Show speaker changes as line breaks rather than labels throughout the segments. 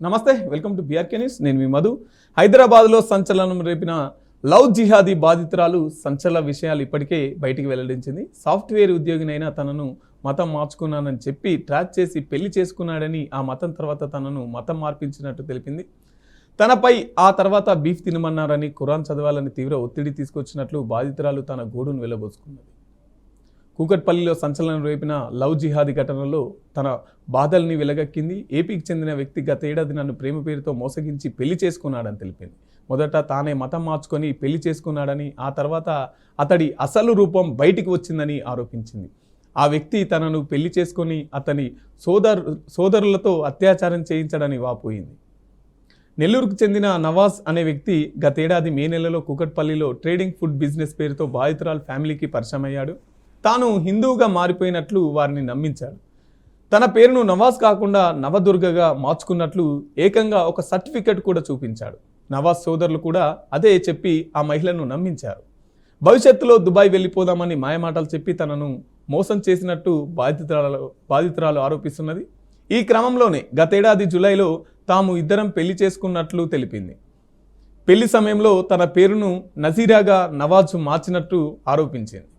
నమస్తే, welcome to BRK news. నేను మీ మధు. హైదరాబాద్లో సంచలనం రేపిన లవ్ జిహాదీ బాధితురాలు సంచలన విషయాలు ఇప్పటికే బయటికి వెల్లడించింది. సాఫ్ట్వేర్ ఉద్యోగినైనా తనను మతం మార్చుకున్నానని చెప్పి ట్రాక్ చేసి పెళ్లి చేసుకున్నాడని, ఆ మతం తర్వాత తనను మతం మార్పించినట్టు తెలిపింది. తనపై ఆ తర్వాత బీఫ్ తినమన్నారని, ఖురాన్ చదవాలని తీవ్ర ఒత్తిడి తీసుకొచ్చినట్లు బాధితురాలు తన గోడును వెళ్లబోసుకున్నది. కూకట్పల్లిలో సంచలనం రేపిన లవ్ జిహాదీ ఘటనలో తన బాధల్ని వెలగక్కింది. ఏపీకి చెందిన వ్యక్తి గత ఏడాది నన్ను ప్రేమ పేరుతో మోసగించి పెళ్లి చేసుకున్నాడని తెలిపింది. మొదట తానే మతం మార్చుకొని పెళ్లి చేసుకున్నాడని, ఆ తర్వాత అతడి అసలు రూపం బయటికి వచ్చిందని ఆరోపించింది. ఆ వ్యక్తి తనను పెళ్లి చేసుకొని అతని సోదరులతో అత్యాచారం చేయించడని వాపోయింది. నెల్లూరుకు చెందిన నవాజ్ అనే వ్యక్తి గతేడాది మే నెలలో కూకట్పల్లిలో ట్రేడింగ్ ఫుడ్ బిజినెస్ పేరుతో బాధితురాలు ఫ్యామిలీకి పరిచయం అయ్యాడు. తాను హిందువుగా మారిపోయినట్లు వారిని నమ్మించాడు. తన పేరును నవాజ్ కాకుండా నవదుర్గగా మార్చుకున్నట్లు ఏకంగా ఒక సర్టిఫికెట్ కూడా చూపించాడు. నవాజ్ సోదరులు కూడా అదే చెప్పి ఆ మహిళను నమ్మించారు. భవిష్యత్తులో దుబాయ్ వెళ్ళిపోదామని మాయమాటలు చెప్పి తనను మోసం చేసినట్టు బాధితురాలు ఆరోపిస్తున్నది. ఈ క్రమంలోనే గతేడాది జూలైలో తాము ఇద్దరం పెళ్లి చేసుకున్నట్లు తెలిపింది. పెళ్లి సమయంలో తన పేరును నజీరాగా నవాజ్ మార్చినట్టు ఆరోపించింది.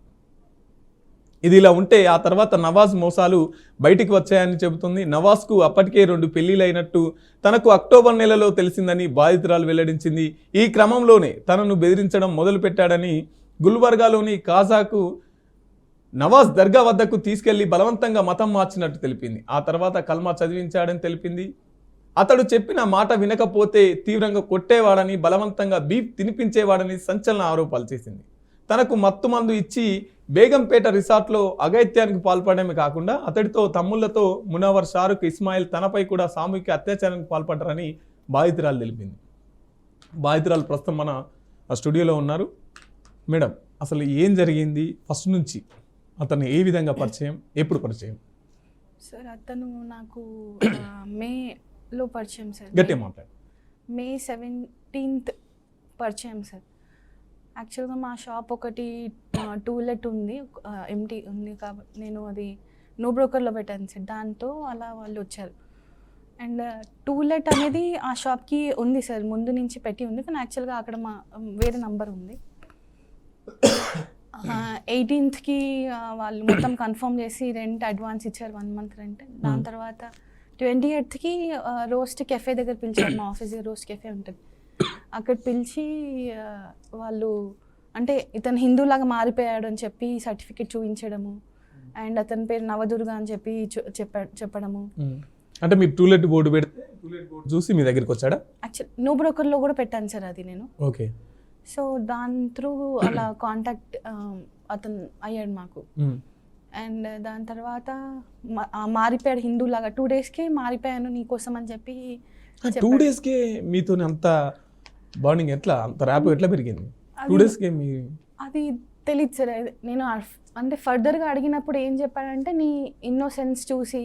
ఇది ఇలా ఉంటే ఆ తర్వాత నవాజ్ మోసాలు బయటికి వచ్చాయని చెబుతుంది. నవాజ్కు అప్పటికే 2 పెళ్లిళ్ళు అయినట్టు తనకు అక్టోబర్ నెలలో తెలిసిందని బాధితురాలు వెల్లడించింది. ఈ క్రమంలోనే తనను బెదిరించడం మొదలుపెట్టాడని, గుల్బర్గాలోని కాజాకు నవాజ్ దర్గా వద్దకు తీసుకెళ్లి బలవంతంగా మతం మార్చినట్టు తెలిపింది. ఆ తర్వాత కల్మా చదివించాడని తెలిపింది. అతడు చెప్పిన మాట వినకపోతే తీవ్రంగా కొట్టేవాడని, బలవంతంగా బీఫ్ తినిపించేవాడని సంచలన ఆరోపణలు చేసింది. తనకు మత్తు మందు ఇచ్చి బేగంపేట రిసార్ట్లో అఘాయిత్యానికి పాల్పడమే కాకుండా అతడితో తమ్ముళ్లతో మునవర్, షారుఖ్, ఇస్మాయిల్ తనపై కూడా సామూహిక అత్యాచారానికి పాల్పడ్డారని బాధితురాలు తెలిపింది. బాధితురాలు ప్రస్తుతం మన స్టూడియోలో ఉన్నారు. మేడం, అసలు ఏం జరిగింది? ఫస్ట్ నుంచి అతను ఏ విధంగా పరిచయం, ఎప్పుడు పరిచయం?
సార్, అతను నాకు మేలో పరిచయం సార్.
గట్టిగా మాట్లాడు.
మే 17th పరిచయం సార్. యాక్చువల్గా మా షాప్ ఒకటి టూలెట్ ఉంది, ఎంటీ ఉంది, కాబట్టి నేను అది నో బ్రోకర్లో పెట్టాను సార్. దాంతో అలా వాళ్ళు వచ్చారు. అండ్ టూలెట్ అనేది ఆ షాప్కి ఉంది సార్, ముందు నుంచి పెట్టి ఉంది. కానీ యాక్చువల్గా అక్కడ మా వేరే నంబర్ ఉంది. 18th వాళ్ళు మొత్తం కన్ఫర్మ్ చేసి రెంట్ అడ్వాన్స్ ఇచ్చారు, 1 month రెంట్. దాని తర్వాత 28th రోస్ట్ కెఫే దగ్గర పిలిచారు. మా ఆఫీస్ దగ్గర రోస్ట్ కెఫే ఉంటుంది, అక్కడ పిలిచి వాళ్ళు అంటే ఇతను హిందూలాగా మారిపోయాడు అని చెప్పి సర్టిఫికెట్ చూపించడము, అండ్ అతని పేరు నవదుర్గ అని చెప్పి చెప్పడము.
అంటే మీరు టూలెట్ బోర్డు పెడితే టూలెట్ బోర్డు చూసి మీ దగ్గరికి వచ్చాడా?
యాక్చువల్ నో బ్రోకర్లో కూడా పెట్టాను సార్ అది నేను.
ఓకే.
సో దాని త్రూ అలా కాంటాక్ట్ అతను అయ్యాడు మాకు. అండ్ దాని తర్వాత మారిపోయాడు హిందూలాగా. 2 daysకే మారిపోయాను నీకోసం అని చెప్పి.
2 daysకే మీతో అంత బాండింగ్ ఎట్లా, అంత ర్యాప్ ఎట్లా పెరిగింది? 2 daysకే మీ
అది తెలియదు సార్. నేను అంటే ఫర్దర్గా అడిగినప్పుడు ఏం చెప్పాడంటే, నీ ఇన్నోసెన్స్ చూసి,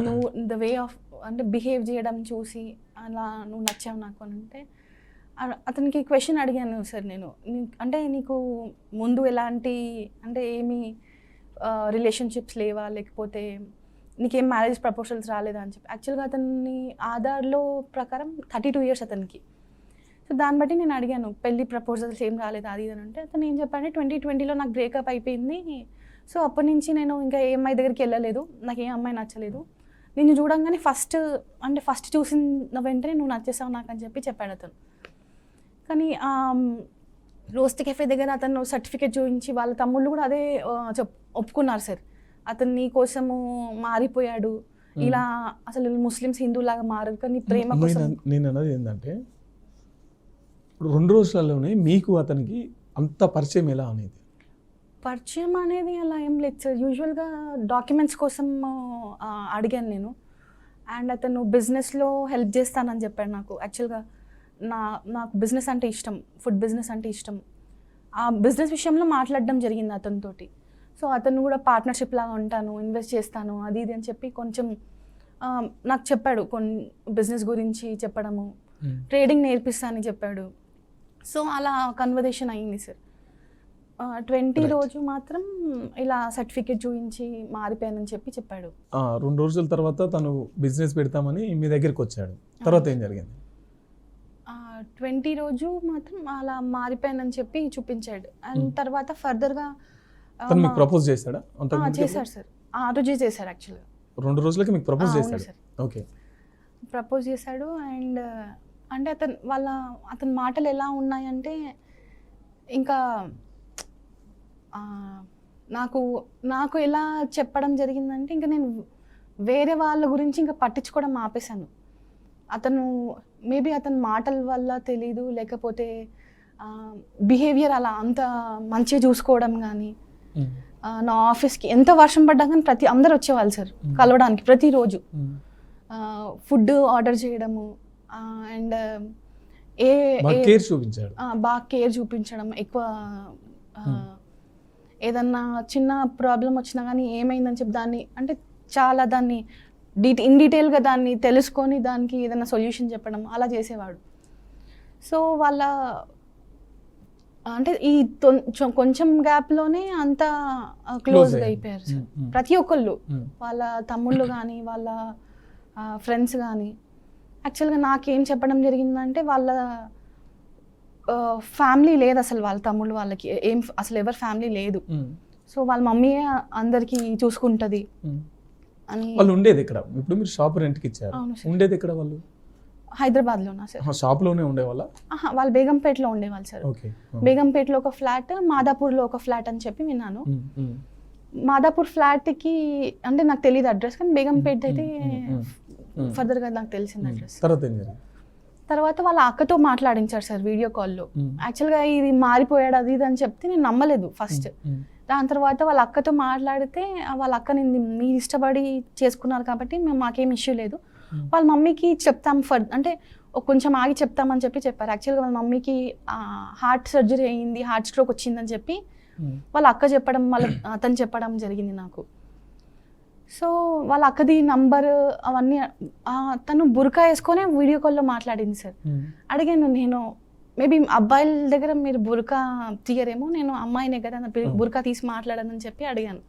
నువ్వు ద వే ఆఫ్ అంటే బిహేవ్ చేయడం చూసి అలా నువ్వు నచ్చావు నాకు అని అంటే, అతనికి క్వశ్చన్ అడిగాను సార్ నేను. అంటే నీకు ముందు ఎలాంటి అంటే ఏమి రిలేషన్షిప్స్ లేవా, లేకపోతే నీకేం మ్యారేజ్ ప్రపోజల్స్ రాలేదా అని చెప్పి. యాక్చువల్గా అతన్ని ఆధార్లో ప్రకారం 32 years అతనికి. సో దాన్ని బట్టి నేను అడిగాను, పెళ్ళి ప్రపోజల్స్ ఏం రాలేదా అది అని అంటే, అతను ఏం చెప్పాడంటే 2020లో నాకు బ్రేకప్ అయిపోయింది. సో అప్పటి నుంచి నేను ఇంకా ఏ అమ్మాయి దగ్గరికి వెళ్ళలేదు, నాకు ఏ అమ్మాయి నచ్చలేదు. నిన్ను చూడంగానే ఫస్ట్ చూసిన వెంటనే నువ్వు నచ్చేసావు నాకు అని చెప్పి చెప్పాడు అతను. కానీ రోస్ట్ కెఫే దగ్గర అతను సర్టిఫికేట్ చూపించి వాళ్ళ తమ్ముళ్ళు కూడా అదే ఒప్పుకున్నారు సార్. అతను నీ కోసము మారిపోయాడు, ఇలా అసలు ముస్లిమ్స్ హిందూలాగా మారదు, కానీ ప్రేమ కోసం.
నేను అన్నది ఏంటంటే, ఇప్పుడు 2 రోజులలోనే మీకు అతనికి అంత పరిచయం ఎలా అనేది?
పరిచయం అనేది అలా ఏం లేదు సార్. యూజువల్గా డాక్యుమెంట్స్ కోసం అడిగాను నేను. అండ్ అతను బిజినెస్లో హెల్ప్ చేస్తానని చెప్పాడు నాకు. యాక్చువల్గా నాకు బిజినెస్ అంటే ఇష్టం, ఫుడ్ బిజినెస్ అంటే ఇష్టం. ఆ బిజినెస్ విషయంలో మాట్లాడడం జరిగింది అతనితోటి. సో అతను కూడా పార్ట్నర్షిప్ లాగా ఉంటాను, ఇన్వెస్ట్ చేస్తాను అది ఇది అని చెప్పి కొంచెం నాకు చెప్పాడు. కొన్ని బిజినెస్ గురించి చెప్పడము, ట్రేడింగ్ నేర్పిస్తానని చెప్పాడు. సో అలా కన్వర్జేషన్ అయ్యింది సార్. 20 రోజు మాత్రం ఇలా సర్టిఫికేట్ చూపించి మారిపోయానని చెప్పాడు.
2 రోజుల తర్వాత తను బిజినెస్ పెడతామని మీ దగ్గరికి వచ్చాడు. తర్వాత ఏం జరిగింది?
20 రోజు మాత్రం అలా మారిపోయానని చెప్పి చూపించాడు. అండ్ తర్వాత ఫర్దర్గా
తను మీకు ప్రపోజ్ చేశాడా?
చేశాడు సార్. ఆ రోజే చేశాడు యాక్చువల్గా.
2 రోజులకి మీకు ప్రపోజ్ చేశాడు? ఓకే. ప్రపోజ్
చేశాడు. అండ్ అంటే అతని మాటలు ఎలా ఉన్నాయంటే ఇంకా నాకు ఎలా చెప్పడం జరిగిందంటే ఇంకా నేను వేరే వాళ్ళ గురించి ఇంకా పట్టించుకోవడం ఆపేశాను. మేబీ అతని మాటల వల్ల తెలీదు, లేకపోతే బిహేవియర్ అలా అంత మంచిగా చూసుకోవడం కానీ, నా ఆఫీస్కి ఎంత వర్షం పడ్డా కానీ అందరు వచ్చేవాళ్ళు సార్ కలవడానికి ప్రతిరోజు. ఫుడ్ ఆర్డర్ చేయడము అండ్ బాగా కేర్ చూపించడం. ఎక్కువ ఏదన్నా చిన్న ప్రాబ్లం వచ్చినా కానీ ఏమైందని చెప్పి దాన్ని అంటే చాలా దాన్ని ఇన్ డీటెయిల్గా దాన్ని తెలుసుకొని దానికి ఏదైనా సొల్యూషన్ చెప్పడం అలా చేసేవాడు. సో అంటే ఈ కొంచెం గ్యాప్లోనే అంత క్లోజ్గా అయిపోయారు సార్ ప్రతి ఒక్కళ్ళు. వాళ్ళ తమ్ముళ్ళు కానీ వాళ్ళ ఫ్రెండ్స్ కానీ. యాక్చువల్గా నాకేం చెప్పడం జరిగిందంటే వాళ్ళ ఫ్యామిలీ లేదు అసలు, వాళ్ళ తమ్ముళ్ళు వాళ్ళకి అసలు ఎవరు ఫ్యామిలీ లేదు. సో వాళ్ళ మమ్మీయే అందరికి చూసుకుంటది అని.
వాళ్ళు ఉండేది ఇక్కడ? ఇప్పుడు మీరు షాప్ రెంట్కి ఇచ్చారు, ఉండేది ఇక్కడ వాళ్ళు?
హైదరాబాద్లోనా సార్?
షాప్లోనే ఉండేవాళ్ళ?
వాళ్ళు బేగంపేటలో ఉండేవాళ్ళు సార్. బేగంపేటలో ఒక ఫ్లాట్, మాదాపూర్లో ఒక ఫ్లాట్ అని చెప్పి విన్నాను. మాదాపూర్ ఫ్లాట్కి అంటే నాకు తెలియదు అడ్రస్, కానీ బేగంపేట అయితే ఫర్దర్గా నాకు తెలిసింది అడ్రస్. తర్వాత వాళ్ళ అక్కతో మాట్లాడించారు సార్ వీడియో కాల్లో. యాక్చువల్గా ఇది మారిపోయాడు అది ఇది అని చెప్తే నేను నమ్మలేదు ఫస్ట్. దాని తర్వాత వాళ్ళ అక్కతో మాట్లాడితే వాళ్ళ అక్క మీరు ఇష్టపడి చేసుకున్నారు కాబట్టి మాకేం ఇష్యూ లేదు, వాళ్ళ మమ్మీకి చెప్తాం అంటే కొంచెం ఆగి చెప్తామని చెప్పారు. యాక్చువల్గా వాళ్ళ మమ్మీకి హార్ట్ సర్జరీ అయ్యింది, హార్ట్ స్ట్రోక్ వచ్చిందని చెప్పి వాళ్ళ అక్క చెప్పడం, అతను చెప్పడం జరిగింది నాకు. సో వాళ్ళ అక్కది నంబర్ అవన్నీ తను బుర్కా వేసుకొని వీడియో కాల్లో మాట్లాడింది సార్. అడిగాను నేను, మేబీ అబ్బాయిల దగ్గర మీరు బుర్కా తీయరేమో, నేను అమ్మాయినే కదా బుర్కా తీసి మాట్లాడనని చెప్పి అడిగాను.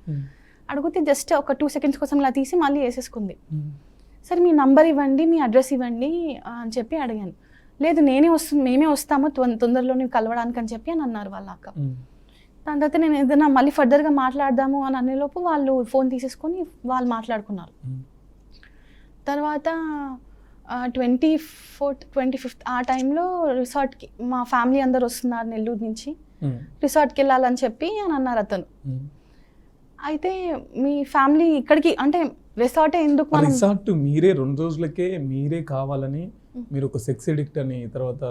అడిగితే జస్ట్ ఒక 2 seconds కోసం ఇలా తీసి మళ్ళీ వేసేసుకుంది. సరే మీ నంబర్ ఇవ్వండి, మీ అడ్రస్ ఇవ్వండి అని చెప్పి అడిగాను. లేదు మేమే వస్తాము తొందరలో నీవు కలవడానికి అని చెప్పి అని అన్నారు వాళ్ళ అక్క. దాని తర్వాత నేను ఏదైనా మళ్ళీ ఫర్దర్గా మాట్లాడదాము అని అనేలోపు వాళ్ళు ఫోన్ తీసేసుకొని వాళ్ళు మాట్లాడుకున్నారు. తర్వాత 24th 25th ఆ టైంలో రిసార్ట్కి మా ఫ్యామిలీ అందరు వస్తున్నారు నెల్లూరు నుంచి, రిసార్ట్కి వెళ్ళాలని చెప్పి అని అన్నారు అతను. అయితే మీ ఫ్యామిలీ ఇక్కడికి అంటే రిసార్ట్ ఎందుకు?
రిసార్ట్ మీరే 2 రోజులకే మీరే కావాలని, మీరు ఒక సెక్స్ ఎడిక్ట్ అని, తర్వాత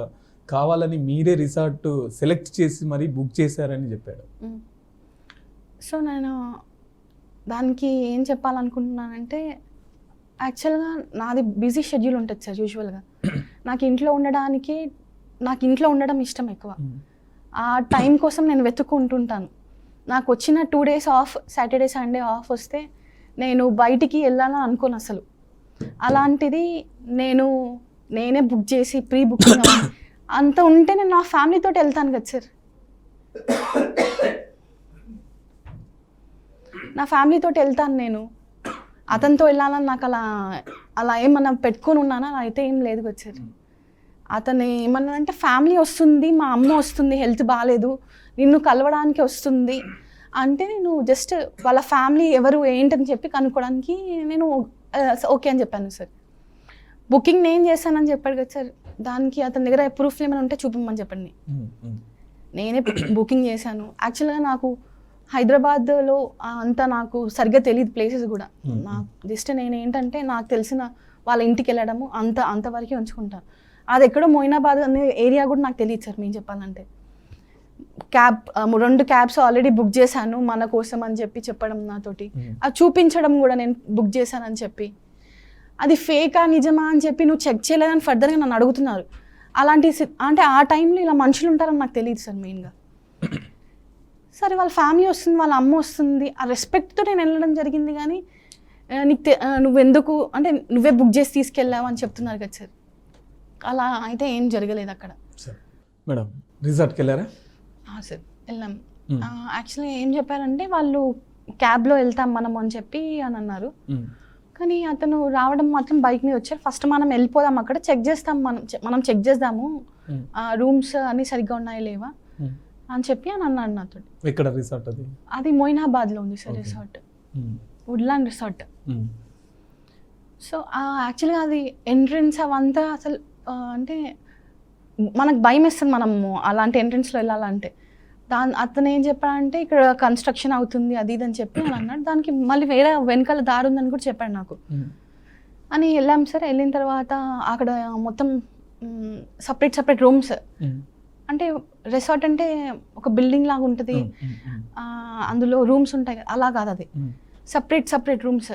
కావాలని మీరే రిసార్ట్ సెలెక్ట్ చేసి మరీ బుక్ చేశారని చెప్పాడు.
సో నేను దానికి ఏం చెప్పాలనుకుంటున్నానంటే, యాక్చువల్గా నాది బిజీ షెడ్యూల్ ఉంటుంది సార్ యూజువల్గా. నాకు ఇంట్లో ఉండడం ఇష్టం ఎక్కువ. ఆ టైం కోసం నేను వెతుక్కుంటుంటాను. నాకు వచ్చిన 2 days of, Saturday Sunday off వస్తే నేను బయటికి వెళ్ళాలని అనుకోను అసలు. అలాంటిది నేనే బుక్ చేసి ప్రీ బుకింగ్ అంత ఉంటే నేను నా ఫ్యామిలీతో వెళ్తాను కదా సార్. నా ఫ్యామిలీతో వెళ్తాను నేను. అతనితో వెళ్ళాలని నాకు అలా ఏమన్నా పెట్టుకొని ఉన్నానా? అలా అయితే ఏం లేదు కదా సార్. అతను ఏమన్నా అంటే ఫ్యామిలీ వస్తుంది, మా అమ్మ వస్తుంది, హెల్త్ బాగాలేదు, నిన్ను కలవడానికి వస్తుంది అంటే నేను జస్ట్ వాళ్ళ ఫ్యామిలీ ఎవరు ఏంటని చెప్పి కనుక్కోవడానికి నేను ఓకే అని చెప్పాను సార్. బుకింగ్ నేను చేశానని చెప్పాడు కదా సార్. దానికి అతని దగ్గర ప్రూఫ్లు ఏమైనా ఉంటే చూపించమని చెప్పండి. నేనే బుకింగ్ చేశాను. యాక్చువల్గా నాకు హైదరాబాద్లో అంతా నాకు సరిగ్గా తెలియదు ప్లేసెస్ కూడా. నాకు జస్ట్ నేను ఏంటంటే నాకు తెలిసిన వాళ్ళ ఇంటికి వెళ్ళడము అంతవరకే ఉంచుకుంటాను. అది ఎక్కడో మోయినాబాద్ అనే ఏరియా కూడా నాకు తెలియదు సార్. మేము చెప్పాలంటే 2 క్యాబ్స్ ఆల్రెడీ బుక్ చేశాను మన కోసం అని చెప్పడం నాతోటి, అది చూపించడం కూడా నేను బుక్ చేశానని చెప్పి. అది ఫేకా నిజమా అని చెప్పి నువ్వు చెక్ చేయలేదని ఫర్దర్గా నన్ను అడుగుతున్నారు. అలాంటి అంటే ఆ టైంలో ఇలా మనుషులు ఉంటారని నాకు తెలియదు సార్ మెయిన్గా. సరే వాళ్ళ ఫ్యామిలీ వస్తుంది, వాళ్ళ అమ్మ వస్తుంది, ఆ రెస్పెక్ట్తో నేను వెళ్ళడం జరిగింది. కానీ నువ్వెందుకు అంటే నువ్వే బుక్ చేసి తీసుకెళ్ళావు అని చెప్తున్నారు కదా సార్. అలా అయితే ఏం జరగలేదు అక్కడ.
మేడం రిసార్ట్కి వెళ్ళారా?
సార్ వెళ్ళాం. యాక్చువల్లీ ఏం చెప్పారంటే వాళ్ళు క్యాబ్లో వెళ్తాం మనం అని చెప్పి అని అన్నారు. కానీ అతను రావడం మాత్రం బైక్ మీద వచ్చారు. ఫస్ట్ మనం వెళ్ళిపోదాం, అక్కడ చెక్ చేస్తాం, మనం చెక్ చేద్దాము రూమ్స్ అన్ని సరిగ్గా ఉన్నాయా లేవా అని చెప్పి అని అన్నాడు నాతో.
ఎక్కడ రిసార్ట్ అది?
అది మొయినాబాద్లో ఉంది sir resort, Woodland resort. So యాక్చువల్గా అది ఎంట్రన్స్ అవంతా అసలు అంటే మనకు భయం వేస్తుంది మనము అలాంటి ఎంట్రన్స్లో వెళ్ళాలంటే. అతను ఏం చెప్పాడంటే ఇక్కడ కన్స్ట్రక్షన్ అవుతుంది అది ఇది అని చెప్పి అని అన్నాడు. దానికి మళ్ళీ వేరే వెనకాల దారి ఉందని కూడా చెప్పాడు నాకు. అని వెళ్ళాం సార్. వెళ్ళిన తర్వాత అక్కడ మొత్తం సపరేట్ రూమ్స్, అంటే రిసార్ట్ అంటే ఒక బిల్డింగ్ లాగా ఉంటుంది, అందులో రూమ్స్ ఉంటాయి కదా, అలా కాదు అది. సపరేట్ రూమ్స్,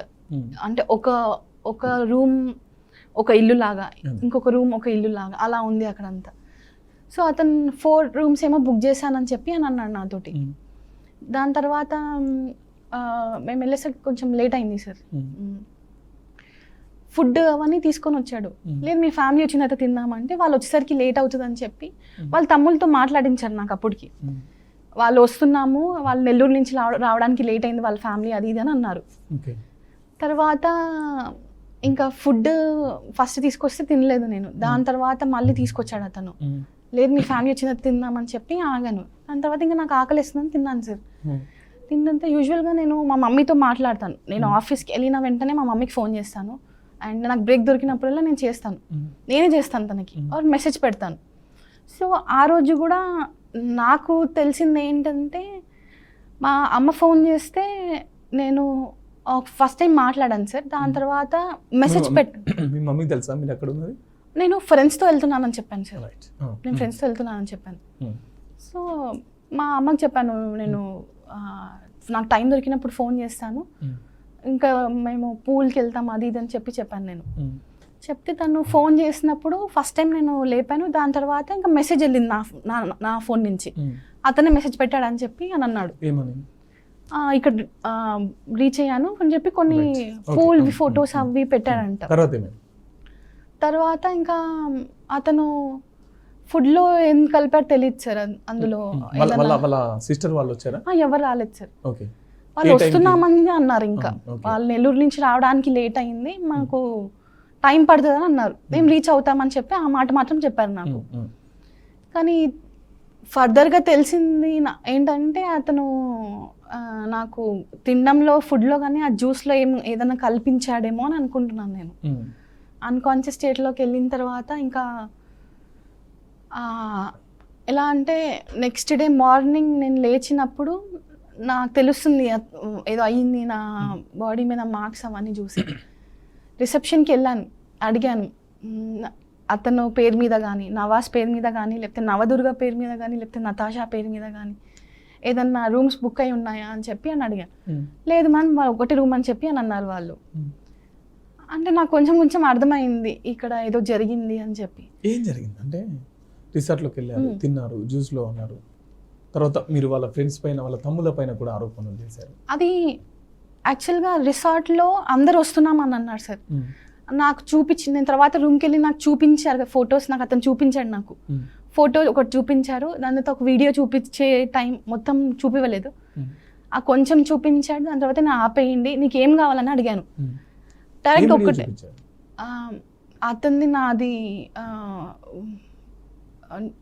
అంటే ఒక రూమ్ ఒక ఇల్లు లాగా, ఇంకొక రూమ్ ఒక ఇల్లు లాగా అలా ఉంది అక్కడంతా. సో అతను 4 రూమ్స్ ఏమో బుక్ చేశానని చెప్పి అని అన్నాడు నాతోటి. దాని తర్వాత మేము వెళ్ళేసరికి కొంచెం లేట్ అయింది సార్. ఫుడ్ అవన్నీ తీసుకొని వచ్చాడు. లేదు మీ ఫ్యామిలీ వచ్చిన తర్వాత తిందామంటే వాళ్ళు వచ్చేసరికి లేట్ అవుతుంది అని చెప్పి వాళ్ళ తమ్ముళ్ళతో మాట్లాడించారు నాకు అప్పటికి. వాళ్ళు వస్తున్నాము, వాళ్ళు నెల్లూరు నుంచి రావడానికి లేట్ అయింది వాళ్ళ ఫ్యామిలీ అది ఇది అని అన్నారు. తర్వాత ఇంకా ఫుడ్ ఫస్ట్ తీసుకొస్తే తినలేదు నేను. దాని తర్వాత మళ్ళీ తీసుకొచ్చాడు అతను. లేదు మీ ఫ్యామిలీ వచ్చిన తిందామని చెప్పి ఆగాను. దాని తర్వాత ఇంకా నాకు ఆకలిస్తుందని తిన్నాను సార్. తిన్నంత యూజువల్గా నేను మా మమ్మీతో మాట్లాడతాను. నేను ఆఫీస్కి వెళ్ళిన వెంటనే మా మమ్మీకి ఫోన్ చేస్తాను, అండ్ నాకు బ్రేక్ దొరికినప్పుడల్లా నేను చేస్తాను, నేనే చేస్తాను తనకి, ఆర్ మెసేజ్ పెడతాను. సో ఆ రోజు కూడా నాకు తెలిసింది ఏంటంటే మా అమ్మ ఫోన్ చేస్తే నేను ఫస్ట్ టైం మాట్లాడాను సార్. దాని తర్వాత మెసేజ్
మీ మమ్మీకి తెలుసా మీరు ఎక్కడ ఉన్నది?
నేను ఫ్రెండ్స్తో వెళ్తున్నానని చెప్పాను సార్. నేను ఫ్రెండ్స్తో వెళ్తున్నానని చెప్పాను. సో మా అమ్మకి చెప్పాను, నేను నాకు టైం దొరికినప్పుడు ఫోన్ చేస్తాను, ఇంకా మేము పూల్కి వెళ్తాం అది ఇది అని చెప్పాను నేను. చెప్తే తను ఫోన్ చేసినప్పుడు ఫస్ట్ టైం నేను లేపాను. దాని తర్వాత ఇంకా మెసేజ్ వెళ్ళింది నా ఫోన్ నుంచి, అతనే మెసేజ్ పెట్టాడు అని చెప్పి అని అన్నాడు. ఇక్కడ రీచ్ అయ్యాను అని చెప్పి కొన్ని పూల్ ఫొటోస్ అవి పెట్టాడంట. తర్వాత ఇంకా అతను ఫుడ్లో ఏం కలిపారు తెలియదు సార్. అందులో
సిస్టర్ వాళ్ళు వచ్చారా?
ఎవరు రాలేదు సార్. వాళ్ళు వస్తున్నామని అన్నారు. ఇంకా వాళ్ళు నెల్లూరు నుంచి రావడానికి లేట్ అయింది, మనకు టైం పడుతుంది అని అన్నారు. మేము రీచ్ అవుతామని చెప్పి ఆ మాట మాత్రం చెప్పారు నాకు. కానీ ఫర్దర్గా తెలిసింది ఏంటంటే అతను నాకు తినడంలో ఫుడ్లో కానీ ఆ జ్యూస్లో ఏదైనా కల్పించాడేమో అని అనుకుంటున్నాను నేను. అన్కాన్షియస్ స్టేట్లోకి వెళ్ళిన తర్వాత ఇంకా ఎలా అంటే నెక్స్ట్ డే మార్నింగ్ నేను లేచినప్పుడు నాకు తెలుస్తుంది ఏదో అయ్యింది, నా బాడీ మీద మార్క్స్ అవన్నీ చూసి. రిసెప్షన్కి వెళ్ళాను, అడిగాను అతను పేరు మీద కానీ, నవాజ్ పేరు మీద కానీ, లేకపోతే నవదుర్గ పేరు మీద కానీ, లేకపోతే నతాషా పేరు మీద కానీ ఏదన్నా రూమ్స్ బుక్ అయి ఉన్నాయా అని చెప్పి అని అడిగాను. లేదు మ్యామ్ ఒకటి రూమ్ అని చెప్పి అని అన్నారు వాళ్ళు. అంటే నాకు కొంచెం అర్థమైంది ఇక్కడ ఏదో జరిగింది అని చెప్పి.
ఏం జరిగింది అంటే రిసార్ట్లోకి వెళ్ళారు, తిన్నారు, జ్యూస్లో ఉన్నారు, తర్వాత మీరు వాళ్ళ ఫ్రెండ్స్ పైన వాళ్ళ తమ్ముల పైన కూడా ఆరోపణలు చేశారు.
అది యాక్చువల్గా రిసార్ట్లో అందరు వస్తున్నామని అన్నారు సార్. నాకు చూపించింది, నేను తర్వాత రూమ్కి వెళ్ళి నాకు చూపించారు ఫొటోస్, నాకు అతను చూపించాడు. నాకు ఫోటో ఒకటి చూపించారు, దాని తర్వాత ఒక వీడియో చూపించే టైం మొత్తం చూపివ్వలేదు, ఆ కొంచెం చూపించాడు. దాని తర్వాత నేను ఆపేయండి, నీకేం కావాలని అడిగాను. డైరెక్ట్ ఒక్కటే అతనిది నాది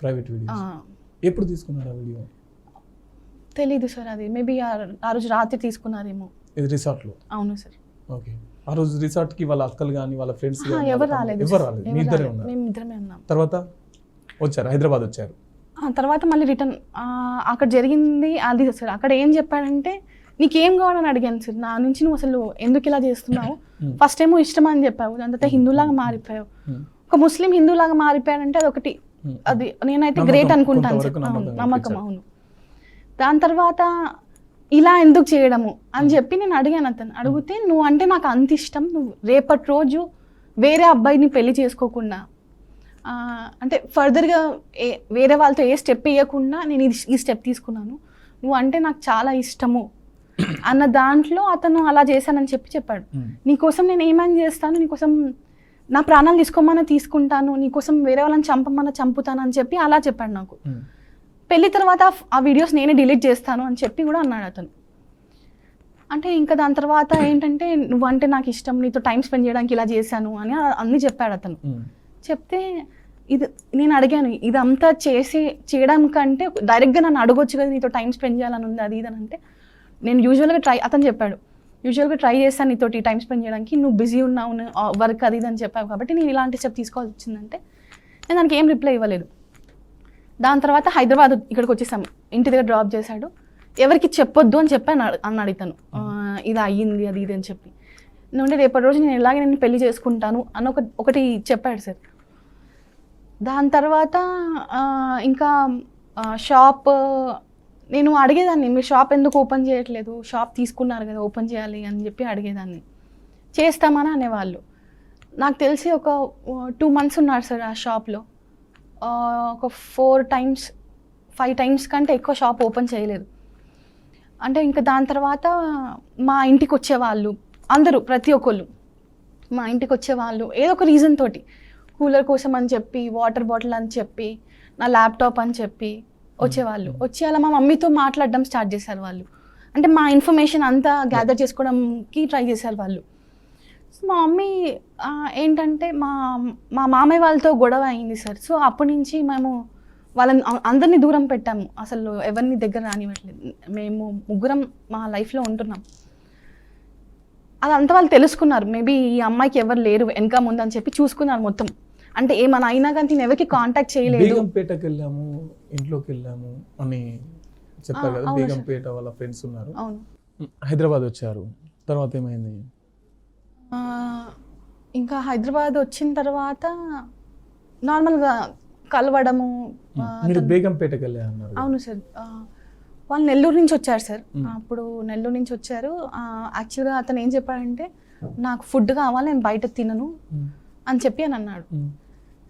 ప్రైవేట్ వీడియో. ఎప్పుడు తీసుకున్నారు ఆ వీడియో?
తెలీదు సార్, అది మేబీ ఆ రోజు రాత్రి తీసుకున్నారేమో.
ఇది రిసార్ట్లో?
అవును సార్.
ఓకే. ఆ రోజు రిసార్ట్కి వాళ్ళ అక్కలు కానీ వాళ్ళ ఫ్రెండ్స్
ఎవరు రాలేదు.
మీ ఇద్దరే ఉన్నారు?
మేము ఇద్దరమే ఉన్నాం.
తర్వాత వచ్చారు, హైదరాబాద్ వచ్చారు.
తర్వాత మళ్ళీ రిటర్న్ అక్కడ జరిగింది అది సార్. అక్కడ ఏం చెప్పాడంటే నీకేం కావాలని అడిగాను సార్. నా నుంచి నువ్వు అసలు ఎందుకు ఇలా చేస్తున్నావు, ఫస్ట్ ఏమో ఇష్టం అని చెప్పావు, దాని తర్వాత హిందూలాగా మారిపోయావు. ఒక ముస్లిం హిందూలాగా మారిపోయాడంటే అదొకటి, అది నేనైతే గ్రేట్ అనుకుంటాను సార్. నమ్మకం. అవును. దాని తర్వాత ఇలా ఎందుకు చేయడము అని చెప్పి నేను అడిగాను. అతను అడిగితే నువ్వు అంటే నాకు అంత ఇష్టం, నువ్వు రేపటి రోజు వేరే అబ్బాయిని పెళ్లి చేసుకోకుండా, అంటే ఫర్దర్గా వేరే వాళ్ళతో ఏ స్టెప్ వేయకుండా నేను ఈ స్టెప్ తీసుకున్నాను, నువ్వు అంటే నాకు చాలా ఇష్టము అన్న దాంట్లో అతను అలా చేశానని చెప్పాడు. నీకోసం నేను ఏమైనా చేస్తాను, నీకోసం నా ప్రాణాలు తీసుకోమన్నా తీసుకుంటాను, నీకోసం వేరే వాళ్ళని చంపమన్నా చంపుతాను అని చెప్పి అలా చెప్పాడు నాకు. పెళ్లి తర్వాత ఆ వీడియోస్ నేనే డిలీట్ చేస్తాను అని చెప్పి కూడా అన్నాడు అతను. అంటే ఇంకా దాని తర్వాత ఏంటంటే నువ్వంటే నాకు ఇష్టం, నీతో టైం స్పెండ్ చేయడానికి ఇలా చేశాను అని అన్నీ చెప్పాడు అతను. చెప్తే ఇది నేను అడిగాను, ఇదంతా చేయడం కంటే డైరెక్ట్గా నన్ను అడగొచ్చు కదా, నీతో టైం స్పెండ్ చేయాలని ఉంది అది ఇదని. అంటే నేను యూజువల్గా అతను చెప్పాడు, యూజువల్గా ట్రై చేస్తాను నీతోటి టైం స్పెండ్ చేయడానికి, నువ్వు బిజీ ఉన్నావు వర్క్ అది ఇది అని చెప్పావు కాబట్టి నేను ఇలాంటి స్టెప్ తీసుకోవాల్సి వచ్చిందంటే నేను దానికి ఏం రిప్లై ఇవ్వలేదు. దాని తర్వాత హైదరాబాద్ ఇక్కడికి వచ్చేసాము, ఇంటి దగ్గర డ్రాప్ చేశాడు. ఎవరికి చెప్పొద్దు అని చెప్పి అన్నాడు ఇతను, ఇది అయ్యింది అది ఇది అని చెప్పి. ఎందుకంటే రేపటి రోజు నేను ఎలాగే నేను పెళ్లి చేసుకుంటాను అని ఒకటి చెప్పాడు సార్. దాని తర్వాత ఇంకా షాప్ నేను అడిగేదాన్ని, మీరు షాప్ ఎందుకు ఓపెన్ చేయట్లేదు, షాప్ తీసుకున్నారు కదా ఓపెన్ చేయాలి అని చెప్పి అడిగేదాన్ని. చేస్తామని అనేవాళ్ళు. నాకు తెలిసి ఒక 2 months ఉన్నారు సార్ ఆ షాప్లో. ఒక 4 times 5 times కంటే ఎక్కువ షాప్ ఓపెన్ చేయలేదు. అంటే ఇంకా దాని తర్వాత మా ఇంటికి వచ్చేవాళ్ళు అందరూ, ప్రతి ఒక్కళ్ళు మా ఇంటికి వచ్చేవాళ్ళు ఏదో ఒక రీజన్ తోటి, కూలర్ కోసం అని చెప్పి, వాటర్ బాటిల్ అని చెప్పి, నా ల్యాప్టాప్ అని చెప్పి వచ్చేవాళ్ళు. వచ్చి అలా మా మమ్మీతో మాట్లాడడం స్టార్ట్ చేశారు వాళ్ళు. అంటే మా ఇన్ఫర్మేషన్ అంతా గ్యాదర్ చేసుకోవడానికి ట్రై చేశారు వాళ్ళు. మా మమ్మీ ఏంటంటే మా మామయ్య వాళ్ళతో గొడవ అయింది సార్. సో అప్పటి నుంచి మేము వాళ్ళని అందరినీ దూరం పెట్టాము, అసలు ఎవరిని దగ్గర రానివ్వట్లేదు. మేము ముగ్గురం మా లైఫ్లో ఉంటున్నాం. అదంతా వాళ్ళు తెలుసుకున్నారు, మేబీ ఈ అమ్మాయికి ఎవరు లేరు వెనక ముందు అని చెప్పి చూసుకున్నారు మొత్తం. అంటే ఏమైనా అయినా కానీ నేను ఎవరికి కాంటాక్ట్ చేయలేదు.
బేగంపేటకి వెళ్ళాము, ఇంట్లోకి వెళ్ళాము అని చెప్పారు కదా, బేగంపేట వాళ్ళ ఫ్రెండ్స్ ఉన్నారు.
అవును.
హైదరాబాద్ వచ్చారు, తర్వాత ఏమైంది?
ఇంకా హైదరాబాద్ వచ్చిన తర్వాత నార్మల్గా కలవడము.
మీరు బేగంపేటకి వెళ్ళారు?
అవును సార్. వాళ్ళు నెల్లూరు నుంచి వచ్చారు సార్. అప్పుడు నెల్లూరు నుంచి వచ్చారు. యాక్చువల్గా అతను ఏం చెప్పాడంటే, నాకు ఫుడ్ కావాలి, నేను బయట తినను అని చెప్పి అని అన్నాడు.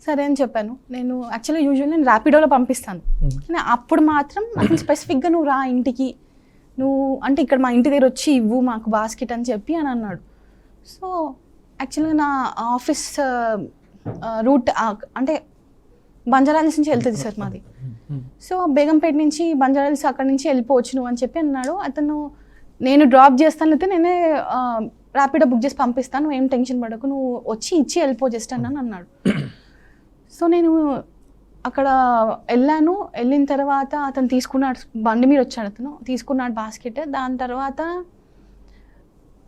సరే అని చెప్పాను. నేను యాక్చువల్గా యూజువల్ నేను ర్యాపిడోలో పంపిస్తాను, కానీ అప్పుడు మాత్రం అతను స్పెసిఫిక్గా నువ్వు రా ఇంటికి, నువ్వు అంటే ఇక్కడ మా ఇంటి దగ్గర వచ్చి ఇవ్వు మాకు బాస్కెట్ అని చెప్పి అని అన్నాడు. సో యాక్చువల్గా నా ఆఫీస్ రూట్ అంటే బంజారాహిల్స్ నుంచి వెళ్తుంది సార్ మాది. సో బేగంపేట నుంచి బంజారాహిల్స్ అక్కడి నుంచి వెళ్ళిపోవచ్చు నువ్వు అని చెప్పి అన్నాడు అతను. నేను డ్రాప్ చేస్తాను, అయితే నేనే ర్యాపిడో బుక్ చేసి పంపిస్తాను, ఏం టెన్షన్ పడకు, నువ్వు వచ్చి ఇచ్చి వెళ్ళిపో జస్ట్ అని అన్నాడు. సో నేను అక్కడ వెళ్ళాను. వెళ్ళిన తర్వాత అతను తీసుకున్నాడు, బండి మీద వచ్చాడు అతను, తీసుకున్నాడు బాస్కెట్. దాని తర్వాత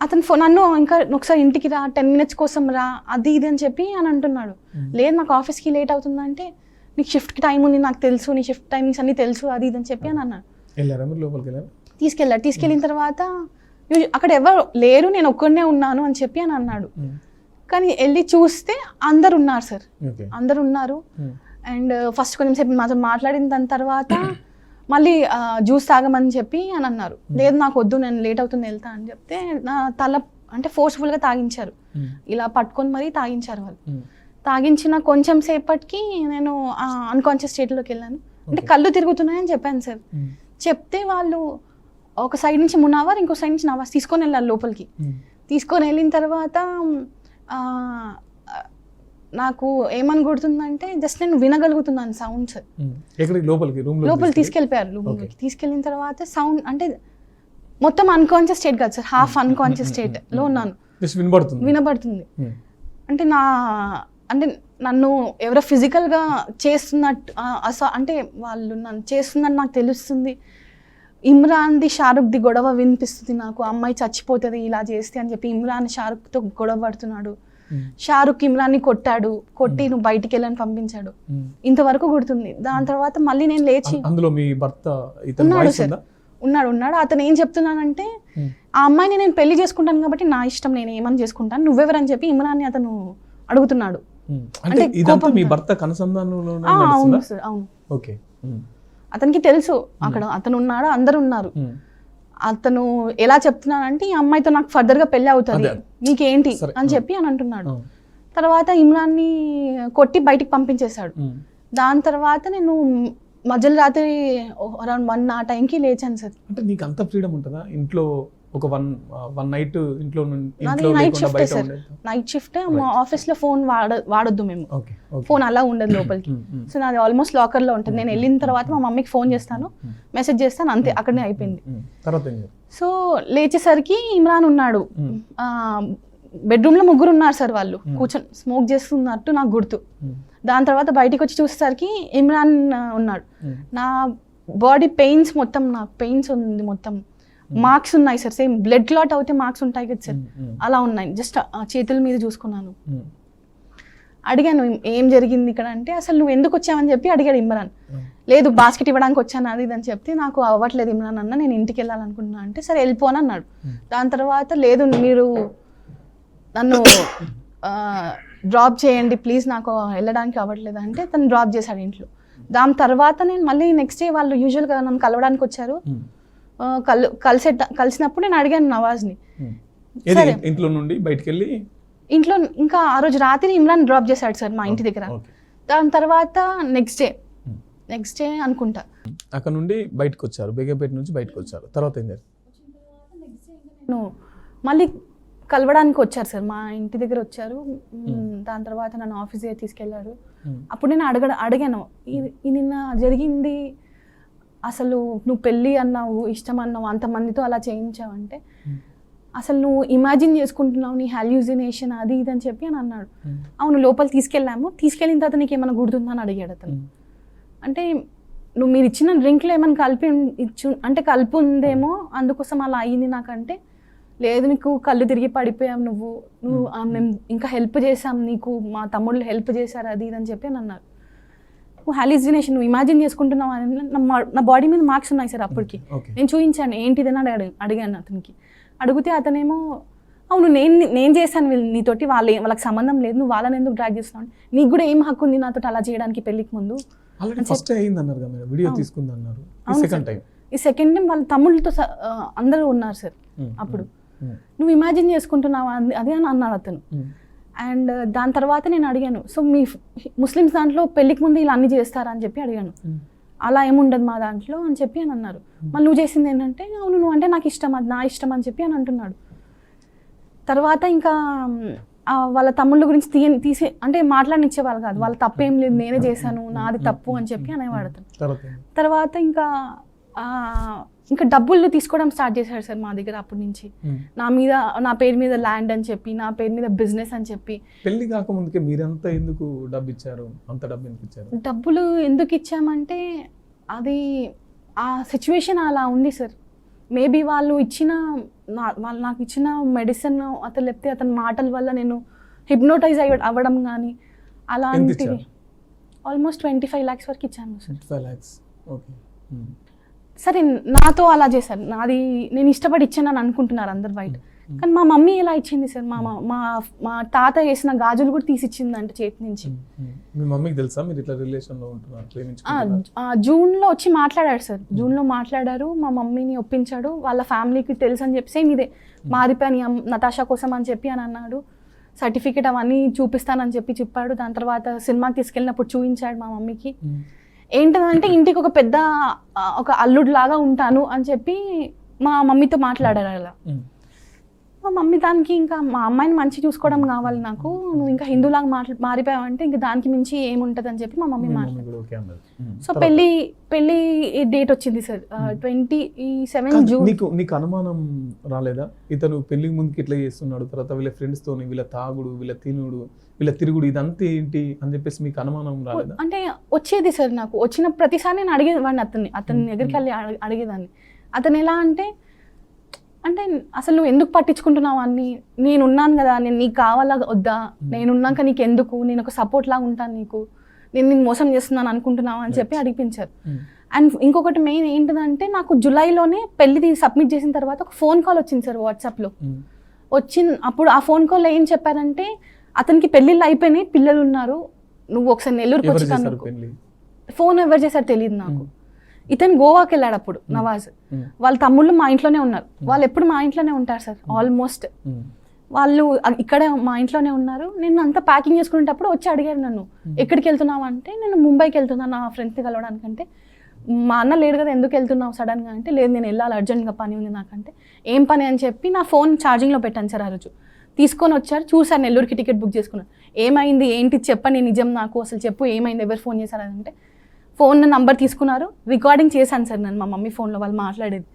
అతను నన్ను ఇంకా ఒకసారి ఇంటికి రా, 10 minutes కోసం రా, అది ఇది అని చెప్పి అని అంటున్నాడు. లేదు నాకు ఆఫీస్కి లేట్ అవుతుందంటే, నీకు షిఫ్ట్కి టైం ఉంది నాకు తెలుసు, నీ షిఫ్ట్ టైమింగ్స్ అన్నీ తెలుసు, అది ఇది అని చెప్పి అని అన్నాడు. తీసుకెళ్ళాడు. తీసుకెళ్ళిన తర్వాత అక్కడ ఎవరు లేరు, నేను ఒక్కడనే ఉన్నాను అని చెప్పి అని అన్నాడు. కానీ వెళ్ళి చూస్తే అందరు ఉన్నారు సార్, అందరు ఉన్నారు. అండ్ ఫస్ట్ కొంచెం సేపు మాతో మాట్లాడిన దాని తర్వాత మళ్ళీ జ్యూస్ తాగమని చెప్పి అని అన్నారు. లేదు నాకు వద్దు, నేను లేట్ అవుతుంది వెళ్తా అని చెప్తే నా తల అంటే ఫోర్స్ఫుల్గా తాగించారు, ఇలా పట్టుకొని మరీ తాగించారు వాళ్ళు. తాగించిన కొంచెం సేపటికి నేను అన్కాన్షియస్ స్టేట్లోకి వెళ్ళాను. అంటే కళ్ళు తిరుగుతున్నాయని చెప్పాను సార్. చెప్తే వాళ్ళు ఒక సైడ్ నుంచి మునావర్, ఇంకో సైడ్ నుంచి నవాజ్ తీసుకొని వెళ్ళారు లోపలికి. తీసుకొని వెళ్ళిన తర్వాత నాకు ఏమని గుర్తుందంటే, జస్ట్ నేను వినగలుగుతున్నాను సౌండ్స్. లోపలికి తీసుకెళ్ళిపోయారు. రూమ్లోకి తీసుకెళ్ళిన తర్వాత సౌండ్ అంటే మొత్తం అన్కాన్షియస్ స్టేట్ కాదు సార్, హాఫ్ అన్కాన్షియస్ స్టేట్లో ఉన్నాను, వినబడుతుంది. అంటే నన్ను ఎవరో ఫిజికల్గా చేస్తున్నట్టు, అంటే వాళ్ళు నన్ను చేస్తున్నట్టు నాకు తెలుస్తుంది. ఇమ్రాన్ది షారుఖ్ది గొడవ వినిపిస్తుంది నాకు, అమ్మాయి చచ్చిపోతుంది ఇలా చేస్తే అని చెప్పి ఇమ్రాన్ షారుఖ్తో గొడవ పడుతున్నాడు. షారుఖ్ ఇమ్రాన్ని కొట్టాడు, కొట్టి నువ్వు బయటికి వెళ్ళని పంపించాడు. ఇంతవరకు గుర్తుంది. దాని తర్వాత మళ్ళీ నేను లేచి,
అందులో మీ భర్త
ఉన్నాడు సార్, ఉన్నాడు. అతను ఏం చెప్తున్నానంటే, ఆ అమ్మాయిని నేను పెళ్లి చేసుకుంటాను కాబట్టి నా ఇష్టం, నేను ఏమని చేసుకుంటాను, నువ్వెవరని చెప్పి ఇమ్రాన్ని అతను అడుగుతున్నాడు.
అంటే మీ భర్త కనుసంధానంలోనే
అవును సార్, అవును.
ఓకే.
అతనికి తెలుసు అక్కడ అతను ఉన్నాడు, అందరు ఉన్నారు. అతను ఎలా చెప్తున్నానంటే, ఈ అమ్మాయితో నాకు ఫర్దర్గా పెళ్ళి అవుతుంది, నీకేంటి అని చెప్పి అని అంటున్నాడు. తర్వాత ఇమ్రాన్ని కొట్టి బయటికి పంపించేశాడు. దాని తర్వాత నేను మధ్యలో రాత్రి అరౌండ్ 1 ఆ టైంకి లేచాను సార్.
అంటే నీకు అంత ఫ్రీడమ్ ఉంటుందా ఇంట్లో ఒక వన్ నైట్ ఇంట్లో
అది night shift sir, night shift. మా ఆఫీస్లో ఫోన్ వాడొద్దు మేము, ఫోన్ అలా ఉండదు లోపలికి. సో నాది ఆల్మోస్ట్ లాకర్లో ఉంటుంది. నేను వెళ్ళిన తర్వాత మా మమ్మీకి ఫోన్ చేస్తాను, మెసేజ్ చేస్తాను, అంతే, అక్కడనే అయిపోయింది. సో లేచేసరికి ఇమ్రాన్ ఉన్నాడు, బెడ్రూమ్లో 3 ఉన్నారు సార్, వాళ్ళు కూర్చొని స్మోక్ చేస్తున్నట్టు నాకు గుర్తు. దాని తర్వాత బయటికి వచ్చి చూసేసరికి ఇమ్రాన్ ఉన్నాడు. నా బాడీ పెయిన్స్ మొత్తం, నాకు పెయిన్స్ ఉంది మొత్తం, మార్క్స్ ఉన్నాయి సార్, సేమ్ బ్లడ్ క్లాట్ అవుతే మార్క్స్ ఉంటాయి కదా సార్, అలా ఉన్నాయి. జస్ట్ చేతుల మీద చూసుకున్నాను. అడిగాను ఏం జరిగింది ఇక్కడ అంటే, అసలు నువ్వు ఎందుకు వచ్చావని చెప్పి అడిగాడు ఇమ్రాన్. లేదు బాస్కెట్ ఇవ్వడానికి వచ్చాను అది ఇది అని చెప్తే, నాకు అవ్వట్లేదు ఇమ్రాన్ అన్న, నేను ఇంటికి వెళ్ళాలనుకుంటున్నా అంటే, సరే వెళ్ళిపోను అన్నాడు. దాని తర్వాత లేదు మీరు నన్ను డ్రాప్ చేయండి ప్లీజ్, నాకు వెళ్ళడానికి అవ్వట్లేదు అంటే తను డ్రాప్ చేశాడు ఇంట్లో. దాని తర్వాత నేను మళ్ళీ నెక్స్ట్ డే వాళ్ళు యూజువల్గా నన్ను కలవడానికి వచ్చారు. కలిసినప్పుడు నేను అడిగాను నవాజ్ని,
ఇంట్లో నుండి బయటికి వెళ్ళి
ఇంట్లో ఇంకా ఆ రోజు రాత్రి ఇమ్రాన్ డ్రాప్ చేశాడు సార్ మా ఇంటి దగ్గర. దాని తర్వాత నెక్స్ట్ డే అనుకుంటా
అక్కడ నుండి బయటకు వచ్చారు, బేగంపేట నుంచి బయటకు వచ్చారు. తర్వాత ఏం జరిగింది?
మళ్ళీ కలవడానికి వచ్చారు సార్, మా ఇంటి దగ్గర వచ్చారు. దాని తర్వాత నన్ను ఆఫీస్ దగ్గర తీసుకెళ్లారు. అప్పుడు నేను అడిగాను నిన్న జరిగింది, అసలు నువ్వు పెళ్ళి అన్నావు, ఇష్టం అన్నావు, అంతమందితో అలా చేయించావంటే అసలు నువ్వు ఇమాజిన్ చేసుకుంటున్నావు, నీ హాల్యూజినేషన్ అది ఇది అని చెప్పి అని అన్నాడు. అవును లోపల తీసుకెళ్ళాము, తీసుకెళ్ళిన తర్వాత నీకు ఏమైనా గుర్తుందా అని అడిగాడు అతను. అంటే మీరు ఇచ్చిన డ్రింక్లో ఏమైనా కలిపి ఉందేమో అందుకోసం అలా అయ్యింది నాకంటే, లేదు నీకు కళ్ళు తిరిగి పడిపోయావు, నువ్వు మేము ఇంకా హెల్ప్ చేసాం నీకు, మా తమ్ముళ్ళు హెల్ప్ చేశారు అది ఇది అని చెప్పి అని అన్నారు. నువ్వు హాలిజినేషన్, నువ్వు ఇమాజిన్ చేసుకుంటున్నావు అని. నా బాడీ మీద మార్క్స్ ఉన్నాయి సార్ అప్పటికి. నేను చూపించాను ఏంటిదని అడిగాను అతనికి. అడిగితే అతనేమో అవును నేను చేశాను నీతోటి, వాళ్ళకి సంబంధం లేదు, నువ్వు వాళ్ళని ఎందుకు డ్రాగ్ చేస్తున్నావు, నీకు కూడా ఏం హక్కు ఉంది నాతో అలా చేయడానికి పెళ్లికి ముందు. ఈ సెకండ్ టైం వాళ్ళ తమ్ముళ్ళతో అందరూ ఉన్నారు సార్ అప్పుడు. నువ్వు ఇమాజిన్ చేసుకుంటున్నావా అదే అని అన్నాడు అతను. అండ్ దాని తర్వాత నేను అడిగాను, సో మీ ముస్లిమ్స్ దాంట్లో పెళ్ళికి ముందు ఇలా అన్ని చేస్తారా అని చెప్పి అడిగాను. అలా ఏముండదు మా దాంట్లో అని చెప్పి అని అన్నారు. మళ్ళీ నువ్వు చేసింది ఏంటంటే, అవును నువ్వు అంటే నాకు ఇష్టం, అది నా ఇష్టం అని చెప్పి అని అంటున్నాడు. తర్వాత ఇంకా వాళ్ళ తమ్ముళ్ళ గురించి తీసే అంటే మాట్లాడనిచ్చేవాళ్ళు కాదు, వాళ్ళ తప్పేం లేదు, నేనే చేశాను, నాది తప్పు అని చెప్పి అనేవాడు అతను. తర్వాత ఇంకా డబ్బులు తీసుకోవడం స్టార్ట్ చేశాడు సార్ మా దగ్గర. అప్పటి నుంచి నా పేరు మీద ల్యాండ్ అని చెప్పి, నా పేరు మీద బిజినెస్ అని చెప్పి.
పెళ్లి కాకముందుకే మీరంతా ఎందుకు డబ్బు ఇచ్చారు, అంత డబ్బు ఎందుకు ఇచ్చారు?
డబ్బులు ఎందుకు ఇచ్చామంటే అది ఆ సిచ్యువేషన్ అలా ఉంది సార్. మేబీ వాళ్ళు నాకు ఇచ్చిన మెడిసిన్ అతను లేకపోతే అతని మాటల వల్ల నేను హిప్నోటైజ్ అవ్వడం కానీ అలాంటివి. ఆల్మోస్ట్ 25 lakhs వరకు ఇచ్చాను సార్.
25 lakhs, okay.
సరే నాతో అలా చేశారు, నాది నేను ఇష్టపడి ఇచ్చానని అనుకుంటున్నారు అందరు బయట. కానీ మా మమ్మీ ఎలా ఇచ్చింది సార్, మా తాత వేసిన గాజులు కూడా తీసిచ్చింది అంటే చేతి నుంచి.
మీ మమ్మీకి తెలుసా మీరు ఇట్లా రిలేషన్లో ఉంటున్నారు?
జూన్లో వచ్చి మాట్లాడారు సార్, జూన్లో మాట్లాడారు, మా మమ్మీని ఒప్పించాడు, వాళ్ళ ఫ్యామిలీకి తెలుసు అని చెప్పి సేమ్ ఇదే మారిపోయాని నతాషా కోసం అని చెప్పి అని అన్నాడు. సర్టిఫికేట్ అవన్నీ చూపిస్తానని చెప్పాడు. దాని తర్వాత సినిమాకి తీసుకెళ్ళినప్పుడు చూపించాడు మా మమ్మీకి. ఏంటంటే ఇంటికి ఒక పెద్ద ఒక అల్లుడు లాగా ఉంటాను అని చెప్పి మా మమ్మీతో మాట్లాడారు. అలా మా మమ్మీ దానికి ఇంకా మా అమ్మాయిని మంచి చూసుకోవడం కావాలి నాకు, నువ్వు ఇంకా హిందూలాగా మారిపోయావంటే ఇంకా దానికి మించి ఏముంటుంది అని చెప్పి మా మమ్మీ మాట్లాడారు. సో పెళ్ళి డేట్ వచ్చింది సార్ 27 జూన్.
నీకు అనుమానం రాలేదా ఇతను పెళ్లికి ముందుకి ఇట్లా చేస్తున్నాడు, తర్వాత వీళ్ళ ఫ్రెండ్స్ తోని వీళ్ళ తాగుడు, వీళ్ళ తినుడు, వీళ్ళ తిరుగుడు, ఇదంతా ఏంటి అని చెప్పేసి మీకు అనుమానం రాలేదా?
అంటే వచ్చేది సార్, నాకు వచ్చిన ప్రతిసారి నేను అడిగేవాడిని అతని దగ్గరికి వెళ్ళి అడిగేదాన్ని. అతను ఎలా అంటే అసలు నువ్వు ఎందుకు పట్టించుకుంటున్నావు అని, నేనున్నాను కదా, నేను నీకు కావాలా వద్దా, నేనున్నాక నీకు ఎందుకు, నేను ఒక సపోర్ట్ లాగా ఉంటాను నీకు, నేను మోసం చేస్తున్నాను అనుకుంటున్నావు అని చెప్పి అడిపించారు. అండ్ ఇంకొకటి మెయిన్ ఏంటిదంటే, నాకు జూలైలోనే పెళ్లి సబ్మిట్ చేసిన తర్వాత ఒక ఫోన్ కాల్ వచ్చింది సార్ వాట్సాప్లో. అప్పుడు ఆ ఫోన్ కాల్లో ఏం చెప్పారంటే, అతనికి పెళ్ళిళ్ళు అయిపోయినాయి, పిల్లలు ఉన్నారు, నువ్వు ఒకసారి నెల్లూరుకి వచ్చి. ఫోన్ ఎవరు చేశారు తెలియదు నాకు. ఇతను గోవాకి వెళ్ళాడు అప్పుడు నవాజ్. వాళ్ళ తమ్ముళ్ళు మా ఇంట్లోనే ఉన్నారు, వాళ్ళు ఎప్పుడు మా ఇంట్లోనే ఉంటారు సార్ ఆల్మోస్ట్. వాళ్ళు ఇక్కడ మా ఇంట్లోనే ఉన్నారు. నేను అంతా ప్యాకింగ్ చేసుకునేటప్పుడు వచ్చి అడిగారు నన్ను, ఎక్కడికి వెళ్తున్నావు అంటే, నేను ముంబైకి వెళ్తున్నాను నా ఫ్రెండ్స్ని కలవడానికంటే, మా అన్న లేడు కదా ఎందుకు వెళ్తున్నావు సడన్గా అంటే లేదు నేను వెళ్ళాలి అర్జెంట్గా పని ఉంది నాకంటే ఏం పని అని చెప్పి నా ఫోన్ ఛార్జింగ్లో పెట్టాను సార్ ఆ రోజు. తీసుకొని వచ్చారు, చూసారు నెల్లూరుకి టికెట్ బుక్ చేసుకున్నాను. ఏమైంది ఏంటి చెప్పని నిజం నాకు అసలు చెప్పు ఏమైంది ఎవరు ఫోన్ చేశారు అంటే ఫోన్ నంబర్ తీసుకున్నారు, రికార్డింగ్ చేశాను సార్ నేను మా మమ్మీ ఫోన్లో వాళ్ళు మాట్లాడేది.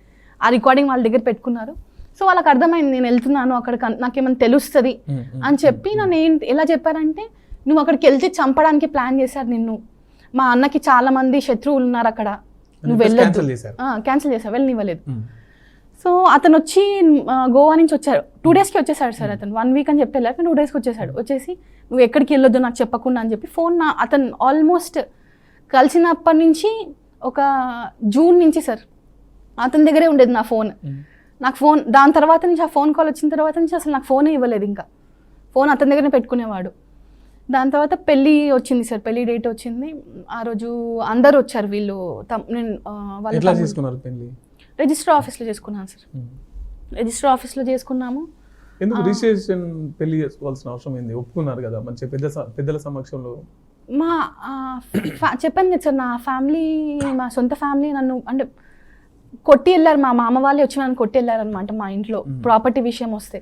ఆ రికార్డింగ్ వాళ్ళ దగ్గర పెట్టుకున్నారు. సో వాళ్ళకి అర్థమైంది నేను వెళ్తున్నాను అక్కడికి నాకేమైనా తెలుస్తుంది అని చెప్పి నన్ను ఎలా చెప్పారంటే నువ్వు అక్కడికి వెళ్తే చంపడానికి ప్లాన్ చేశారు నిన్ను, మా అన్నకి చాలా మంది శత్రువులు ఉన్నారు అక్కడ, నువ్వు వెళ్ళొద్దు, క్యాన్సిల్ చేశావు, వెళ్ళనివ్వలేదు. సో అతను వచ్చి గోవా నుంచి వచ్చారు, 2 daysకి వచ్చేసాడు సార్. అతను 1 week అని చెప్పి వెళ్ళారు, 2 daysకి వచ్చేసాడు. వచ్చేసి నువ్వు ఎక్కడికి వెళ్ళొద్దు నాకు చెప్పకుండా అని చెప్పి ఫోన్ అతను ఆల్మోస్ట్ కలిసినప్పటి నుంచి ఒక జూన్ నుంచి సార్ అతని దగ్గరే ఉండేది నా ఫోన్. నాకు ఫోన్ దాని తర్వాత నుంచి ఆ ఫోన్ కాల్ వచ్చిన తర్వాత నుంచి అసలు నాకు ఫోనే ఇవ్వలేదు, ఇంకా ఫోన్ అతని దగ్గరే పెట్టుకునేవాడు. దాని తర్వాత పెళ్ళి వచ్చింది సార్, పెళ్ళి డేట్ వచ్చింది. ఆ రోజు అందరు వచ్చారు వీళ్ళు, రిజిస్టర్ ఆఫీస్లో చేసుకున్నాను సార్. రిజిస్టర్ ఆఫీస్లో చేసుకున్నాము.
ఎందుకు రిజిస్ట్రేషన్ పెళ్లి చేసుకోవాల్సిన అవసరం ఏంది? ఒప్పుకున్నారు కదా మంచి పెద్దల సమక్షంలో.
మా చెప్పాను కదా సార్, నా ఫ్యామిలీ మా సొంత ఫ్యామిలీ నన్ను అంటే కొట్టి వెళ్ళారు, మా మామ వాళ్ళే వచ్చి నన్ను కొట్టి వెళ్ళారు అనమాట మా ఇంట్లో ప్రాపర్టీ విషయం వస్తే.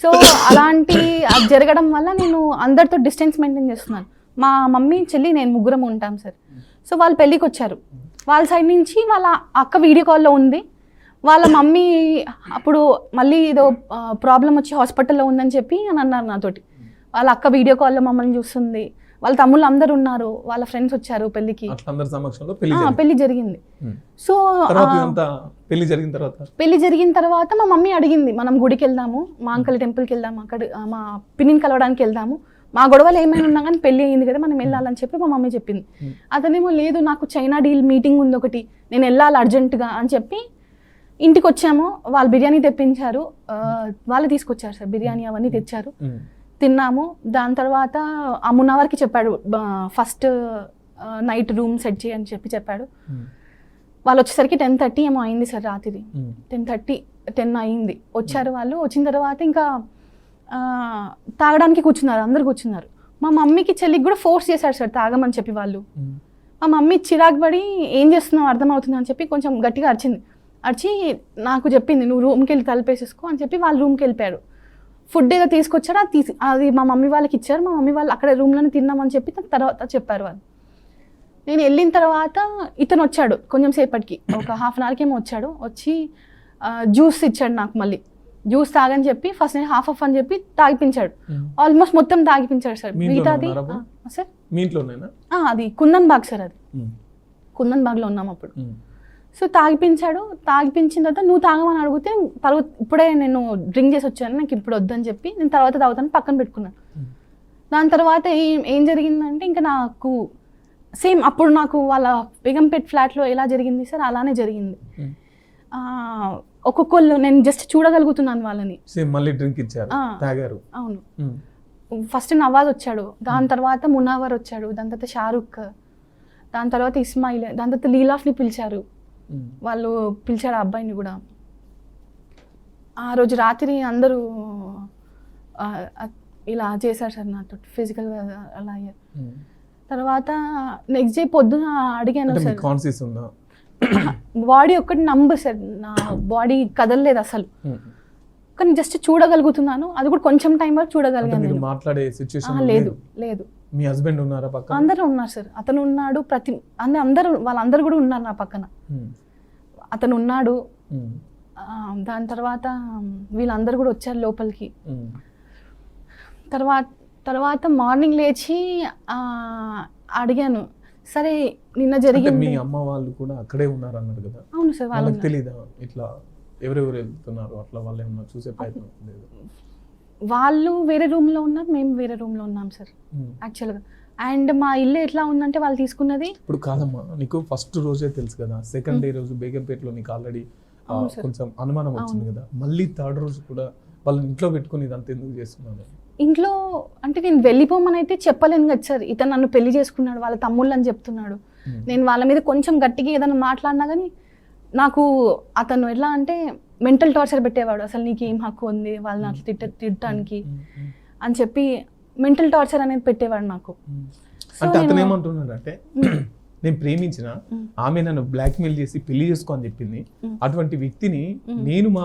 సో అలాంటి అది జరగడం వల్ల నేను అందరితో డిస్టెన్స్ మెయింటైన్ చేస్తున్నాను. మా మమ్మీ చెల్లి నేను ముగ్గురం ఉంటాం సార్. సో వాళ్ళు పెళ్ళికి వచ్చారు, వాళ్ళ సైడ్ నుంచి వాళ్ళ అక్క వీడియో కాల్లో ఉంది. వాళ్ళ మమ్మీ అప్పుడు మళ్ళీ ఏదో ప్రాబ్లం వచ్చి హాస్పిటల్లో ఉందని చెప్పి అని అన్నారు నాతోటి. వాళ్ళ అక్క వీడియో కాల్లో మమ్మల్ని చూస్తుంది, వాళ్ళ తమ్ముళ్ళు అందరు ఉన్నారు, వాళ్ళ ఫ్రెండ్స్ వచ్చారు పెళ్ళికి, పెళ్లి జరిగింది. సో పెళ్లి జరిగిన తర్వాత మా మమ్మీ అడిగింది మనం గుడికి వెళ్దాము, మా అంకల్ టెంపుల్కి వెళ్దాము, అక్కడ మా పిన్నిని కలవడానికి వెళ్దాము, మా గొడవలు ఏమైనా ఉన్నా కానీ పెళ్లి అయింది కదా మనం వెళ్ళాలని చెప్పి మా మమ్మీ చెప్పింది. అతనేమో లేదు నాకు చైనా డీల్ మీటింగ్ ఉంది ఒకటి, నేను వెళ్ళాలి అర్జెంటుగా అని చెప్పి ఇంటికి వచ్చాము. వాళ్ళు బిర్యానీ తెప్పించారు, వాళ్ళు తీసుకొచ్చారు సార్ బిర్యానీ అవన్నీ తెచ్చారు, తిన్నాము. దాని తర్వాత ఆ మున్నవర్కి చెప్పాడు ఫస్ట్ నైట్ రూమ్ సెట్ చేయని చెప్పి చెప్పాడు. వాళ్ళు వచ్చేసరికి 10:30 ఏమో అయింది సార్, రాత్రి 10 అయింది. వచ్చారు వాళ్ళు, వచ్చిన తర్వాత ఇంకా తాగడానికి కూర్చున్నారు, అందరు కూర్చున్నారు. మా మమ్మీకి చెల్లికి కూడా ఫోర్స్ చేశాడు సార్ తాగమని చెప్పి వాళ్ళు. మా మమ్మీ చిరాకు పడి ఏం చేస్తున్నావు అర్థమవుతుంది అని చెప్పి కొంచెం గట్టిగా అరిచి నాకు చెప్పింది నువ్వు రూమ్కి వెళ్ళి తలుపేసేసుకో అని చెప్పి వాళ్ళు రూమ్కి వెళ్ళిపోయారు. ఫుడ్ ఏదో తీసుకొచ్చారు, అది మా మమ్మీ వాళ్ళకి ఇచ్చారు. మా మమ్మీ వాళ్ళు అక్కడ రూమ్లోనే తిన్నామని చెప్పి నాకు తర్వాత చెప్పారు వాళ్ళు. నేను వెళ్ళిన తర్వాత ఇతను వచ్చాడు కొంచెం సేపటికి, ఒక 1/2 hourకి ఏమో వచ్చాడు. వచ్చి జ్యూస్ ఇచ్చాడు నాకు, మళ్ళీ జ్యూస్ తాగని చెప్పి ఫస్ట్ నేను హాఫ్ అని చెప్పి తాగిపించాడు. ఆల్మోస్ట్ మొత్తం తాగిపించాడు సార్. మిగతాది సార్ అది కుందన్ బాగ్ సార్, అది కుందన్ బాగ్లో ఉన్నాం అప్పుడు. సో తాగిపించిన తర్వాత నువ్వు తాగమని అడిగితే తర్వాత ఇప్పుడే నేను డ్రింక్ చేసి వచ్చాను, నాకు ఇప్పుడు వద్దని చెప్పి నేను తర్వాత తాగుతాను పక్కన పెట్టుకున్నాను. దాని తర్వాత ఏం జరిగిందంటే ఇంకా నాకు సేమ్ అప్పుడు నాకు వాళ్ళ బేగంపేట్ ఫ్లాట్లో ఎలా జరిగింది సార్ అలానే జరిగింది. ఒక్కొక్కళ్ళు నేను జస్ట్ చూడగలుగుతున్నాను వాళ్ళని.
మళ్ళీ డ్రింక్ ఇచ్చారు, తాగారు.
అవును, ఫస్ట్ నవాజ్ వచ్చాడు, దాని తర్వాత మునావర్ వచ్చాడు, దాని తర్వాత షారుఖ్, దాని తర్వాత ఇస్మాయిల్, దాని తర్వాత లీలాఫ్ని పిలిచారు. వాళ్ళు పిలిచారు ఆ అబ్బాయిని కూడా. ఆ రోజు రాత్రి అందరూ ఇలా చేశారు సార్ నాతో, ఫిజికల్ అలా అయ్యారు. తర్వాత నెక్స్ట్ డే పొద్దున అడిగాను సార్, బాడీ ఒక్కటి నంబు సార్, నా బాడీ కదలలేదు అసలు, కానీ జస్ట్ చూడగలుగుతున్నాను, అది కూడా కొంచెం టైం వరకు చూడగలిగాను.
మాట్లాడే సిచ్యుయేషన్
లేదు లేదు.
మీ హస్బెండ్ ఉన్నారా పక్కన?
అందరూ ఉన్నారు సార్, అతను ఉన్నాడు, వాళ్ళందరూ కూడా ఉన్నారు నా పక్కన, అతను ఉన్నాడు. దాని తర్వాత వీళ్ళందరూ కూడా వచ్చారు లోపలికి. తర్వాత మార్నింగ్ లేచి అడిగాను, సరే నిన్న జరిగింది.
మీ అమ్మ వాళ్ళు కూడా అక్కడే ఉన్నారు అన్నారు కదా?
అవును సార్.
వాళ్ళకి తెలీదా ఇట్లా ఎవరెవరు వెళ్తున్నారు అట్లా? వాళ్ళు ఏమన్నా చూసే ప్రయత్నం లేదు?
వాళ్ళు వేరే రూమ్లో ఉన్నారు, మేము వేరే రూమ్లో ఉన్నాం సార్ యాక్చువల్గా. అండ్ మా ఇల్లు ఎట్లా ఉందంటే వాళ్ళు తీసుకున్నది
ఇప్పుడు కాదమ్మా, నీకు ఫస్ట్ రోజే తెలుసు కదా, సెకండ్ డే రోజు బేగంపేటలో నీకు ఆల్రెడీ కొంచెం అనుమానం వచ్చింది కదా, మళ్ళీ థర్డ్ రోజు కూడా వాళ్ళని ఇంట్లో పెట్టుకుని ఇదంతా ఎందుకు చేస్తున్నాను?
ఇంట్లో అంటే నేను వెళ్ళిపోమని అయితే చెప్పలేను కదా సార్, ఇతను నన్ను పెళ్లి చేసుకున్నాడు, వాళ్ళ తమ్ముళ్ళు అని చెప్తున్నాడు. నేను వాళ్ళ మీద కొంచెం గట్టిగా ఏదైనా మాట్లాడినా కానీ నాకు అతను ఎట్లా అంటే మెంటల్ టార్చర్ పెట్టేవాడు. అసలు నీకు ఏం హక్కు ఉంది వాళ్ళని అట్లా తిట్టడానికి అని చెప్పి మెంటల్ టార్చర్ అనేది పెట్టేవాడు నాకు.
అంటే అతను ఏమంటున్నాడు అంటే నేను ప్రేమించిన ఆమె నన్ను బ్లాక్మెయిల్ చేసి పెళ్లి చేసుకో అని చెప్పింది. అటువంటి వ్యక్తిని నేను మా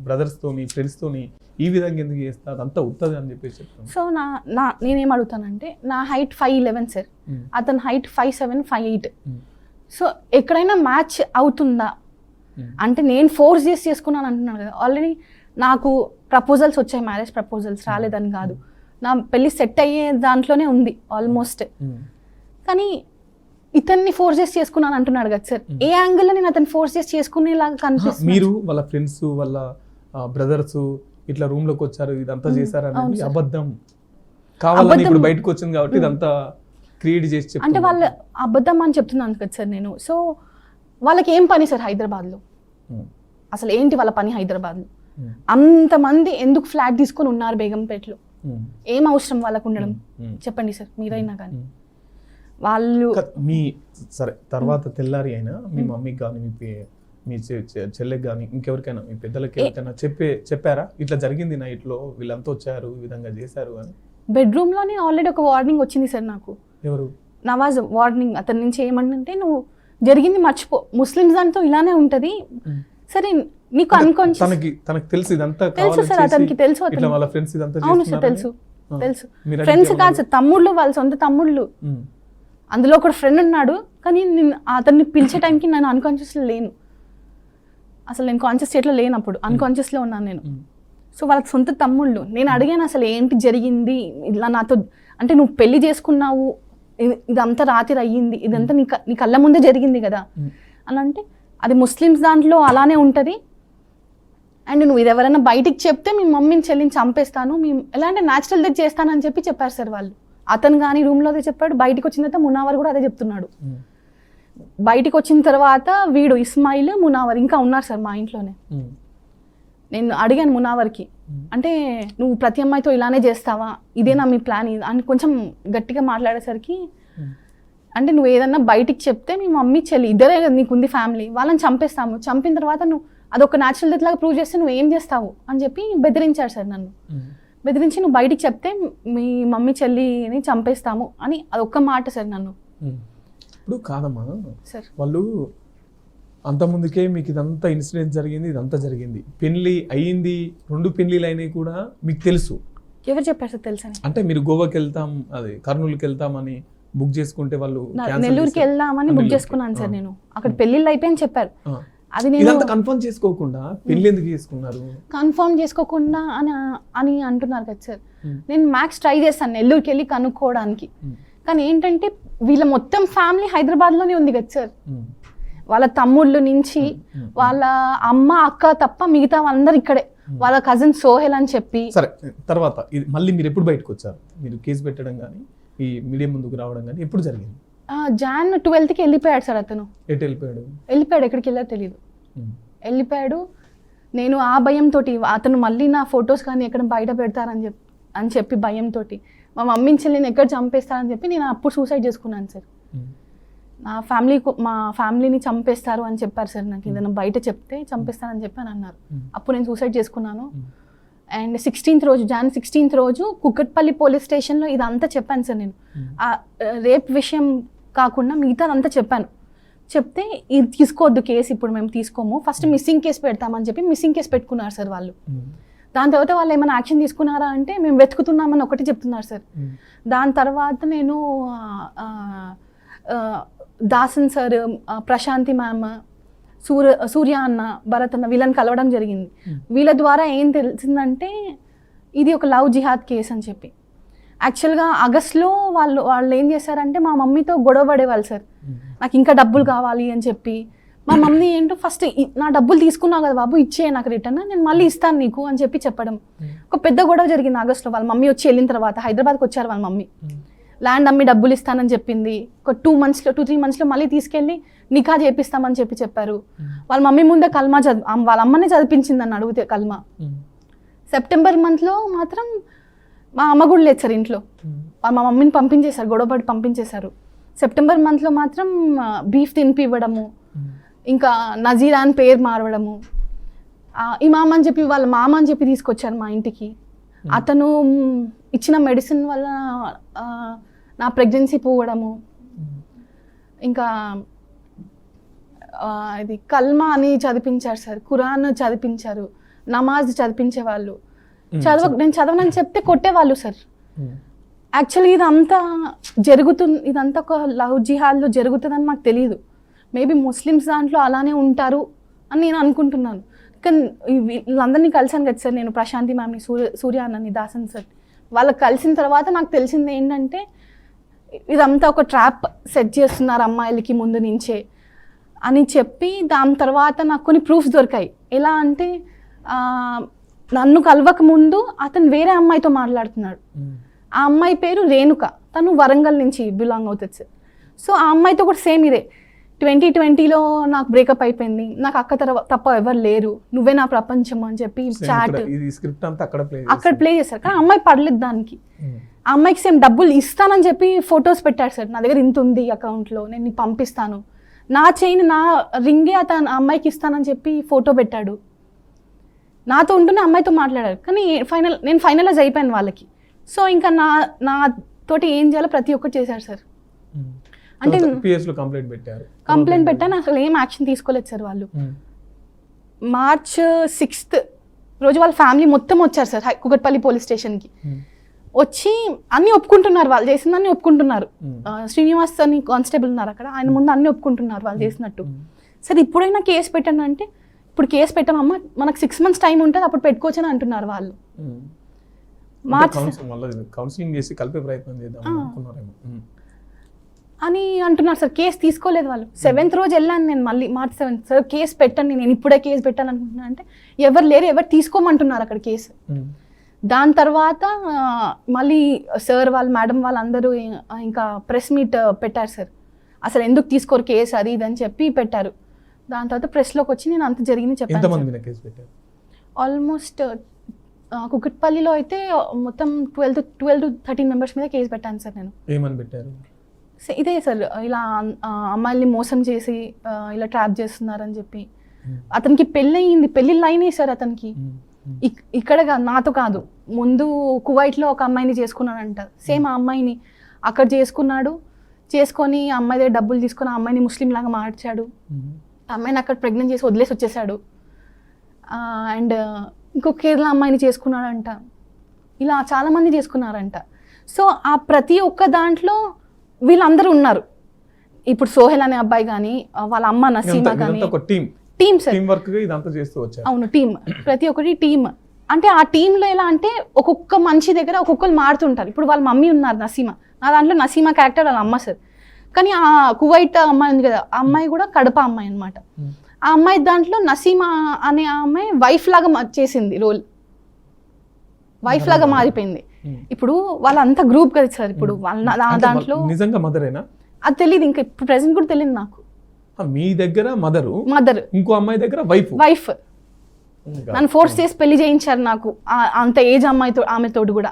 బ్రదర్స్ తోని ఫ్రెండ్స్ తోని ఈ విధంగా ఎందుకు చేస్తా, అదంతా ఉత్తది అని చెప్పేసి చెప్తాను.
సో నేనేం అడుగుతానంటే, నా హైట్ 5'11" సార్, అతని హైట్ 5'7", 5'8". సో ఎక్కడైనా మ్యాచ్ అవుతుందా అంటే, నేను ఫోర్స్ చేసి చేసుకున్నాను అంటున్నాను కదా. ఆల్రెడీ నాకు ప్రపోజల్స్ వచ్చాయి, మ్యారేజ్ ప్రపోజల్స్ రాలేదని కాదు, నా పెళ్ళి సెట్ అయ్యే దాంట్లోనే ఉంది ఆల్మోస్ట్. కానీ ఇతన్ని ఫోర్స్ చేసి చేసుకున్నాను అంటున్నాడు కదా సార్, ఏ యాంగిల్లో నేను అతన్ని ఫోర్స్ చేసి చేసుకునేలాగా కనిపిస్తుంది?
మీరు వాళ్ళ ఫ్రెండ్స్ వాళ్ళ బ్రదర్స్ ఇట్లా రూమ్ లోకి వచ్చారు, ఇదంతా చేశారనేది అబద్ధం కావాలని ఇప్పుడు బయటకు వచ్చింది కాబట్టి ఇదంతా క్రియేట్ చేసి
అంటే వాళ్ళు అబద్ధం అని చెప్తున్నాను కదా సార్ నేను. సో వాళ్ళకి ఏం పని సార్ హైదరాబాద్లో? అసలు ఏంటి వాళ్ళ పని హైదరాబాద్లో? అంతమంది ఎందుకు ఫ్లాట్ తీసుకొని ఉన్నారు బేగంపేటలో? ఏం అవసరం వాళ్ళకు ఉండడం? చెప్పండి సార్ మీరైనా కానీ. వాళ్ళు
మీ సరే తర్వాత తెల్లారి అయినా మీ మమ్మీకి కానీ మీ చెల్లెకి కానీ ఇంకెవరికైనా మీ పెద్దలకి ఎవరికైనా చెప్పారా ఇట్లా జరిగింది నైట్లో, వీళ్ళంతా వచ్చారు ఈ విధంగా చేశారు అని?
బెడ్రూమ్లోనే ఆల్రెడీ ఒక వార్నింగ్ వచ్చింది సార్ నాకు.
ఎవరు?
నవాజ్ వార్నింగ్ అతని నుంచి ఏమంటే, నువ్వు జరిగింది మర్చిపో, ముస్లిమ్స్ దాంతో ఇలానే ఉంటది. సరే నీకు
తనకు తెలుసు ఇదంతా?
తెలుసు సార్, అతనికి తెలుసు.
వాళ్ళ ఫ్రెండ్స్ ఇదంతా?
అవును సార్ తెలుసు. ఫ్రెండ్స్ కాదు సార్, తమ్ముళ్ళు, వాళ్ళ సొంత తమ్ముళ్ళు. అందులో ఒక ఫ్రెండ్ ఉన్నాడు, కానీ నేను అతన్ని పిలిచే టైంకి నేను అన్కాన్షియస్లో లేను. అసలు నేను కాన్షియస్ స్టేట్లో లేనప్పుడు అన్కాన్షియస్లో ఉన్నాను నేను. సో వాళ్ళకి సొంత తమ్ముళ్ళు. నేను అడిగాను అసలు ఏంటి జరిగింది ఇలా నాతో, అంటే నువ్వు పెళ్లి చేసుకున్నావు, ఇదంతా రాత్రి అయ్యింది, ఇదంతా నీ కళ్ళ ముందే జరిగింది కదా అని అంటే, అది ముస్లిమ్స్ దాంట్లో అలానే ఉంటుంది, అండ్ నువ్వు ఇది ఎవరైనా బయటికి చెప్తే మీ మమ్మీని చెల్లిని చంపేస్తాను, మేము ఎలా అంటే న్యాచురల్ డెత్ చేస్తానని చెప్పారు సార్ వాళ్ళు. అతను కానీ రూమ్లో అదే చెప్పాడు, బయటికి వచ్చిన తర్వాత మునావర్ కూడా అదే చెప్తున్నాడు. బయటికి వచ్చిన తర్వాత వీడు ఇస్మాయిల్, మునావర్ ఇంకా ఉన్నారు సార్ మా ఇంట్లోనే. నేను అడిగాను మునావర్కి, అంటే నువ్వు ప్రతి అమ్మాయితో ఇలానే చేస్తావా, ఇదేనా మీ ప్లాన్ అని కొంచెం గట్టిగా మాట్లాడేసరికి, అంటే నువ్వు ఏదన్నా బయటికి చెప్తే మీ మమ్మీ చెల్లి ఇద్దరే నీకుంది ఫ్యామిలీ, వాళ్ళని చంపేస్తాము, చంపిన తర్వాత నువ్వు అదొక న్యాచురల్ డెత్ లాగా ప్రూవ్ చేస్తే నువ్వు ఏం చేస్తావు అని చెప్పి బెదిరించాడు సార్ నన్ను. బెదిరించి నువ్వు బయటికి చెప్తే మీ మమ్మీ చెల్లిని చంపేస్తాము అని అదొక్క మాట సార్ నన్ను.
ఇప్పుడు కాదమ్మా
సార్,
వాళ్ళు అంతకుముందుకే మీకు ఇదంతా ఇన్సిడెంట్ జరిగింది, ఇదంతా జరిగింది, పెళ్లి అయ్యింది, 2 పెళ్లిలు అయినాయి కూడా మీకు తెలుసు.
ఎవరు చెప్పారు సార్ తెలుసా?
అంటే మీరు గోవాకి వెళ్తాం, అదే కర్నూలుకి వెళ్తామని బుక్ చేసుకుంటే వాళ్ళు
నెల్లూరుకి వెళ్దామని బుక్ చేసుకున్నాను సార్ నేను. అక్కడ పెళ్లిళ్ళు అయిపోయింది చెప్పారు. అది
నేను కన్ఫర్మ్ చేసుకోకుండా పెళ్లి ఎందుకు చేసుకున్నారు?
కన్ఫర్మ్ చేసుకోకుండా అని అంటున్నారు కదా సార్. నేను మ్యాక్స్ ట్రై చేస్తాను నెల్లూరుకి వెళ్ళి కనుక్కోవడానికి, కానీ ఏంటంటే వీళ్ళ మొత్తం ఫ్యామిలీ హైదరాబాద్లోనే ఉంది కదా సార్. వాళ్ళ తమ్ముళ్ళు నుంచి వాళ్ళ అమ్మ అక్క తప్ప మిగతా వాళ్ళందరూ ఇక్కడే. వాళ్ళ కజిన్ సోహెల్ అని చెప్పి.
సరే, తర్వాత మళ్ళీ మీరు ఎప్పుడు బయటకు వచ్చారు? మీరు కేసు పెట్టడం కానీ ఈ మీడియా ముందుకు రావడం కానీ ఎప్పుడు జరిగింది?
Jan 12కి వెళ్ళిపోయాడు సార్ అతను.
ఎటు వెళ్ళిపోయాడు?
ఎక్కడికి వెళ్ళారో తెలియదు, వెళ్ళిపోయాడు. నేను ఆ భయంతో అతను మళ్ళీ నా ఫొటోస్ కానీ ఎక్కడ బయట పెడతారని చెప్పి భయంతో మా మమ్మీని చెల్లిని ఎక్కడ చంపేస్తారని చెప్పి నేను అప్పుడు సూసైడ్ చేసుకున్నాను సార్. మా ఫ్యామిలీని చంపేస్తారు అని చెప్పారు సార్. నాకు ఏదైనా బయట చెప్తే చంపేస్తారని చెప్పి అని అన్నారు. అప్పుడు నేను సూసైడ్ చేసుకున్నాను. అండ్ 16th రోజు Jan 16th రోజు కుక్కట్పల్లి పోలీస్ స్టేషన్లో ఇదంతా చెప్పాను సార్. నేను ఆ రేప్ విషయం కాకుండా మిగతాదంతా చెప్పాను. చెప్తే ఇది తీసుకోవద్దు కేసు, ఇప్పుడు మేము తీసుకోము, ఫస్ట్ మిస్సింగ్ కేసు పెడతామని చెప్పి మిస్సింగ్ కేసు పెట్టుకున్నారు సార్ వాళ్ళు. దాని తర్వాత వాళ్ళు ఏమైనా యాక్షన్ తీసుకున్నారా అంటే మేము వెతుకుతున్నామని ఒకటి చెప్తున్నారు సార్. దాని తర్వాత నేను దాసన్ సార్, ప్రశాంతి మ్యామ్, సూర్య అన్న, భరత్ అన్న వీళ్ళని కలవడం జరిగింది. వీళ్ళ ద్వారా ఏం తెలిసిందంటే ఇది ఒక లవ్ జిహాద్ కేసు అని చెప్పి. యాక్చువల్గా ఆగస్ట్లో వాళ్ళు ఏం చేశారంటే మా మమ్మీతో గొడవ పడేవాళ్ళు సార్. నాకు ఇంకా డబ్బులు కావాలి అని చెప్పి. మా మమ్మీ ఏంటో ఫస్ట్ నా డబ్బులు తీసుకున్నావు కదా బాబు, ఇచ్చే నాకు రిటర్న్, నేను మళ్ళీ ఇస్తాను నీకు అని చెప్పి చెప్పడం. ఒక పెద్ద గొడవ జరిగింది ఆగస్ట్లో. వాళ్ళ మమ్మీ వచ్చి వెళ్ళిన తర్వాత హైదరాబాద్కి వచ్చారు వాళ్ళ మమ్మీ. ల్యాండ్ అమ్మి డబ్బులు ఇస్తానని చెప్పింది. ఒక 2-3 మంత్స్లో మళ్ళీ తీసుకెళ్ళి నికా చేపిస్తామని చెప్పారు. వాళ్ళ మమ్మీ ముందే కల్మా వాళ్ళ అమ్మనే చదివించిందని అడిగితే కల్మా. సెప్టెంబర్ మంత్లో మాత్రం మా అమ్మ కూడా లేదు సార్ ఇంట్లో. మా మమ్మీని పంపించేశారు, గొడవపడి పంపించేశారు. సెప్టెంబర్ మంత్లో మాత్రం బీఫ్ తినిపివ్వడము, ఇంకా నజీరా అని పేరు మారవడము, ఇమామ్ అని చెప్పి వాళ్ళ మామ అని చెప్పి తీసుకొచ్చారు మా ఇంటికి. అతను ఇచ్చిన మెడిసిన్ వల్ల నా ప్రెగ్నెన్సీ పోవడము, ఇంకా ఇది కల్మా అని చదివించారు సార్, ఖురాన్ చదివించారు, నమాజ్ చదివించేవాళ్ళు. నేను చదవనని చెప్తే కొట్టేవాళ్ళు సార్. యాక్చువల్లీ ఇదంతా ఇదంతా ఒక లవ్ జిహాద్లో జరుగుతుందని మాకు తెలియదు. మేబీ ముస్లిమ్స్ దాంట్లో అలానే ఉంటారు అని నేను అనుకుంటున్నాను. కానీ వీళ్ళందరినీ కలిసాను కదా సార్ నేను, ప్రశాంతి మ్యామ్ని, సూర్య అన్నని, దాసన్ సార్, వాళ్ళకి కలిసిన తర్వాత నాకు తెలిసింది ఏంటంటే ఇదంతా ఒక ట్రాప్ సెట్ చేస్తున్నారు అమ్మాయిలకి ముందు నుంచే అని చెప్పి, దాని తర్వాత నాకు కొన్ని ప్రూఫ్స్ దొరికాయి. ఎలా అంటే నన్ను కలవక ముందు అతను వేరే అమ్మాయితో మాట్లాడుతున్నాడు. ఆ అమ్మాయి పేరు రేణుక, తను వరంగల్ నుంచి బిలాంగ్ అవుతుంది సార్. సో ఆ అమ్మాయితో కూడా సేమ్ ఇదే, 2020లో నాకు బ్రేకప్ అయిపోయింది, నాకు అక్క తప్ప ఎవరు లేరు, నువ్వే నా ప్రపంచం అని చెప్పి చాట్ అక్కడ ప్లే చేశారు. కానీ అమ్మాయి పడలేదు దానికి. ఆ అమ్మాయికి సేమ్ డబ్బులు ఇస్తానని చెప్పి ఫొటోస్ పెట్టాడు సార్, నా దగ్గర ఇంత ఉంది అకౌంట్లో, నేను నీకు పంపిస్తాను, నా చైన్ నా రింగే అతను అమ్మాయికి ఇస్తానని చెప్పి ఫోటో పెట్టాడు. నాతో ఉంటూనే అమ్మాయితో మాట్లాడారు. కానీ నేను ఫైనలైజ్ అయిపోయాను వాళ్ళకి. సో ఇంకా నా తోటి ఏం చేయాలో ప్రతి ఒక్కటి చేశారు సార్. అంటే కంప్లైంట్ పెట్టాను, అసలు ఏం యాక్షన్ తీసుకోలేదు సార్ వాళ్ళు. March 6th రోజు వాళ్ళ ఫ్యామిలీ మొత్తం వచ్చారు సార్ కుకట్పల్లి పోలీస్ స్టేషన్కి. వచ్చి అన్నీ ఒప్పుకుంటున్నారు, వాళ్ళు చేసిందన్నీ ఒప్పుకుంటున్నారు. శ్రీనివాస్ అని కానిస్టేబుల్ ఉన్నారు అక్కడ, ఆయన ముందు అన్నీ ఒప్పుకుంటున్నారు వాళ్ళు చేసినట్టు. సరే ఇప్పుడైనా కేసు పెట్టండి అంటే, ఇప్పుడు కేసు పెట్టామమ్మా, మనకు 6 months టైం ఉంటుంది, అప్పుడు పెట్టుకోవచ్చు అని అంటున్నారు వాళ్ళు. అని అంటున్నారు సార్. కేసు తీసుకోలేదు వాళ్ళు. 7th రోజు వెళ్ళాను నేను మళ్ళీ, March 7th, సార్ కేసు పెట్టండి, నేను ఇప్పుడే కేసు పెట్టాను అనుకుంటున్నాను అంటే, ఎవరు లేరు, ఎవరు తీసుకోమంటున్నారు అక్కడ కేసు. దాని తర్వాత మళ్ళీ సార్ వాళ్ళు, మేడం వాళ్ళందరూ ఇంకా ప్రెస్ మీట్ పెట్టారు సార్, అసలు ఎందుకు తీసుకోరు కేసు అది ఇది అని చెప్పి పెట్టారు. దాని తర్వాత ప్రెస్లోకి వచ్చి నేను అంత జరిగింది చెప్పాను. ఆల్మోస్ట్ కుకట్పల్లిలో అయితే మొత్తం 12 to 13 members మీద కేసు పెట్టాను సార్ నేను.
ఏమని పెట్టారు?
ఇదే సార్, ఇలా అమ్మాయిల్ని మోసం చేసి ఇలా ట్రాప్ చేస్తున్నారని చెప్పి. అతనికి పెళ్ళి అయింది, పెళ్ళిళ్ళు అయినాయి సార్ అతనికి. ఇక్కడ నాతో కాదు, ముందు కువైట్లో ఒక అమ్మాయిని చేసుకున్నాడంట. సేమ్ ఆ అమ్మాయిని అక్కడ చేసుకున్నాడు. చేసుకొని ఆ అమ్మాయి దగ్గర డబ్బులు తీసుకొని ఆ అమ్మాయిని ముస్లిం లాగా మార్చాడు. అమ్మాయిని అక్కడ ప్రెగ్నెంట్ చేసి వదిలేసి వచ్చేసాడు. అండ్ ఇంకొక కేరళ అమ్మాయిని చేసుకున్నాడంట. ఇలా చాలామంది చేసుకున్నారంట. సో ఆ ప్రతి ఒక్క దాంట్లో వీళ్ళందరూ ఉన్నారు. ఇప్పుడు సోహెల్ అనే అబ్బాయి కానీ, వాళ్ళ అమ్మ నసీమా కానీ, టీమ్ సార్, అవును టీమ్, ప్రతి ఒక్కటి టీమ్. అంటే ఆ టీంలో ఎలా అంటే ఒక్కొక్క మనిషి దగ్గర ఒక్కొక్కరు మారుతుంటారు. ఇప్పుడు వాళ్ళ మమ్మీ ఉన్నారు నసీమా, నా దాంట్లో నసీమా క్యారెక్టర్ వాళ్ళ అమ్మ సార్. కానీ ఆ కువైట్ అమ్మాయి ఉంది కదా, ఆ అమ్మాయి కూడా కడప అమ్మాయి అనమాట. ఆ అమ్మాయి దాంట్లో నసీమా అనే ఆ అమ్మాయి వైఫ్ లాగా చేసింది రోల్, వైఫ్ లాగా మారిపోయింది. ఇప్పుడు వాళ్ళంతా గ్రూప్ కదా సార్. ఇప్పుడు వాళ్ళ దాంట్లో
నిజంగా మదరేనా
అది తెలియదు, ఇంకా ఇప్పుడు ప్రెసెంట్ కూడా తెలియదు నాకు.
మీ దగ్గర మదర్, ఇంకో అమ్మాయి దగ్గర వైఫ్. నన్ను ఫోర్స్ చేసి పెళ్లి చేయించారు నాకు, అంత ఏజ్ అమ్మాయితో, ఆమెతోటి కూడా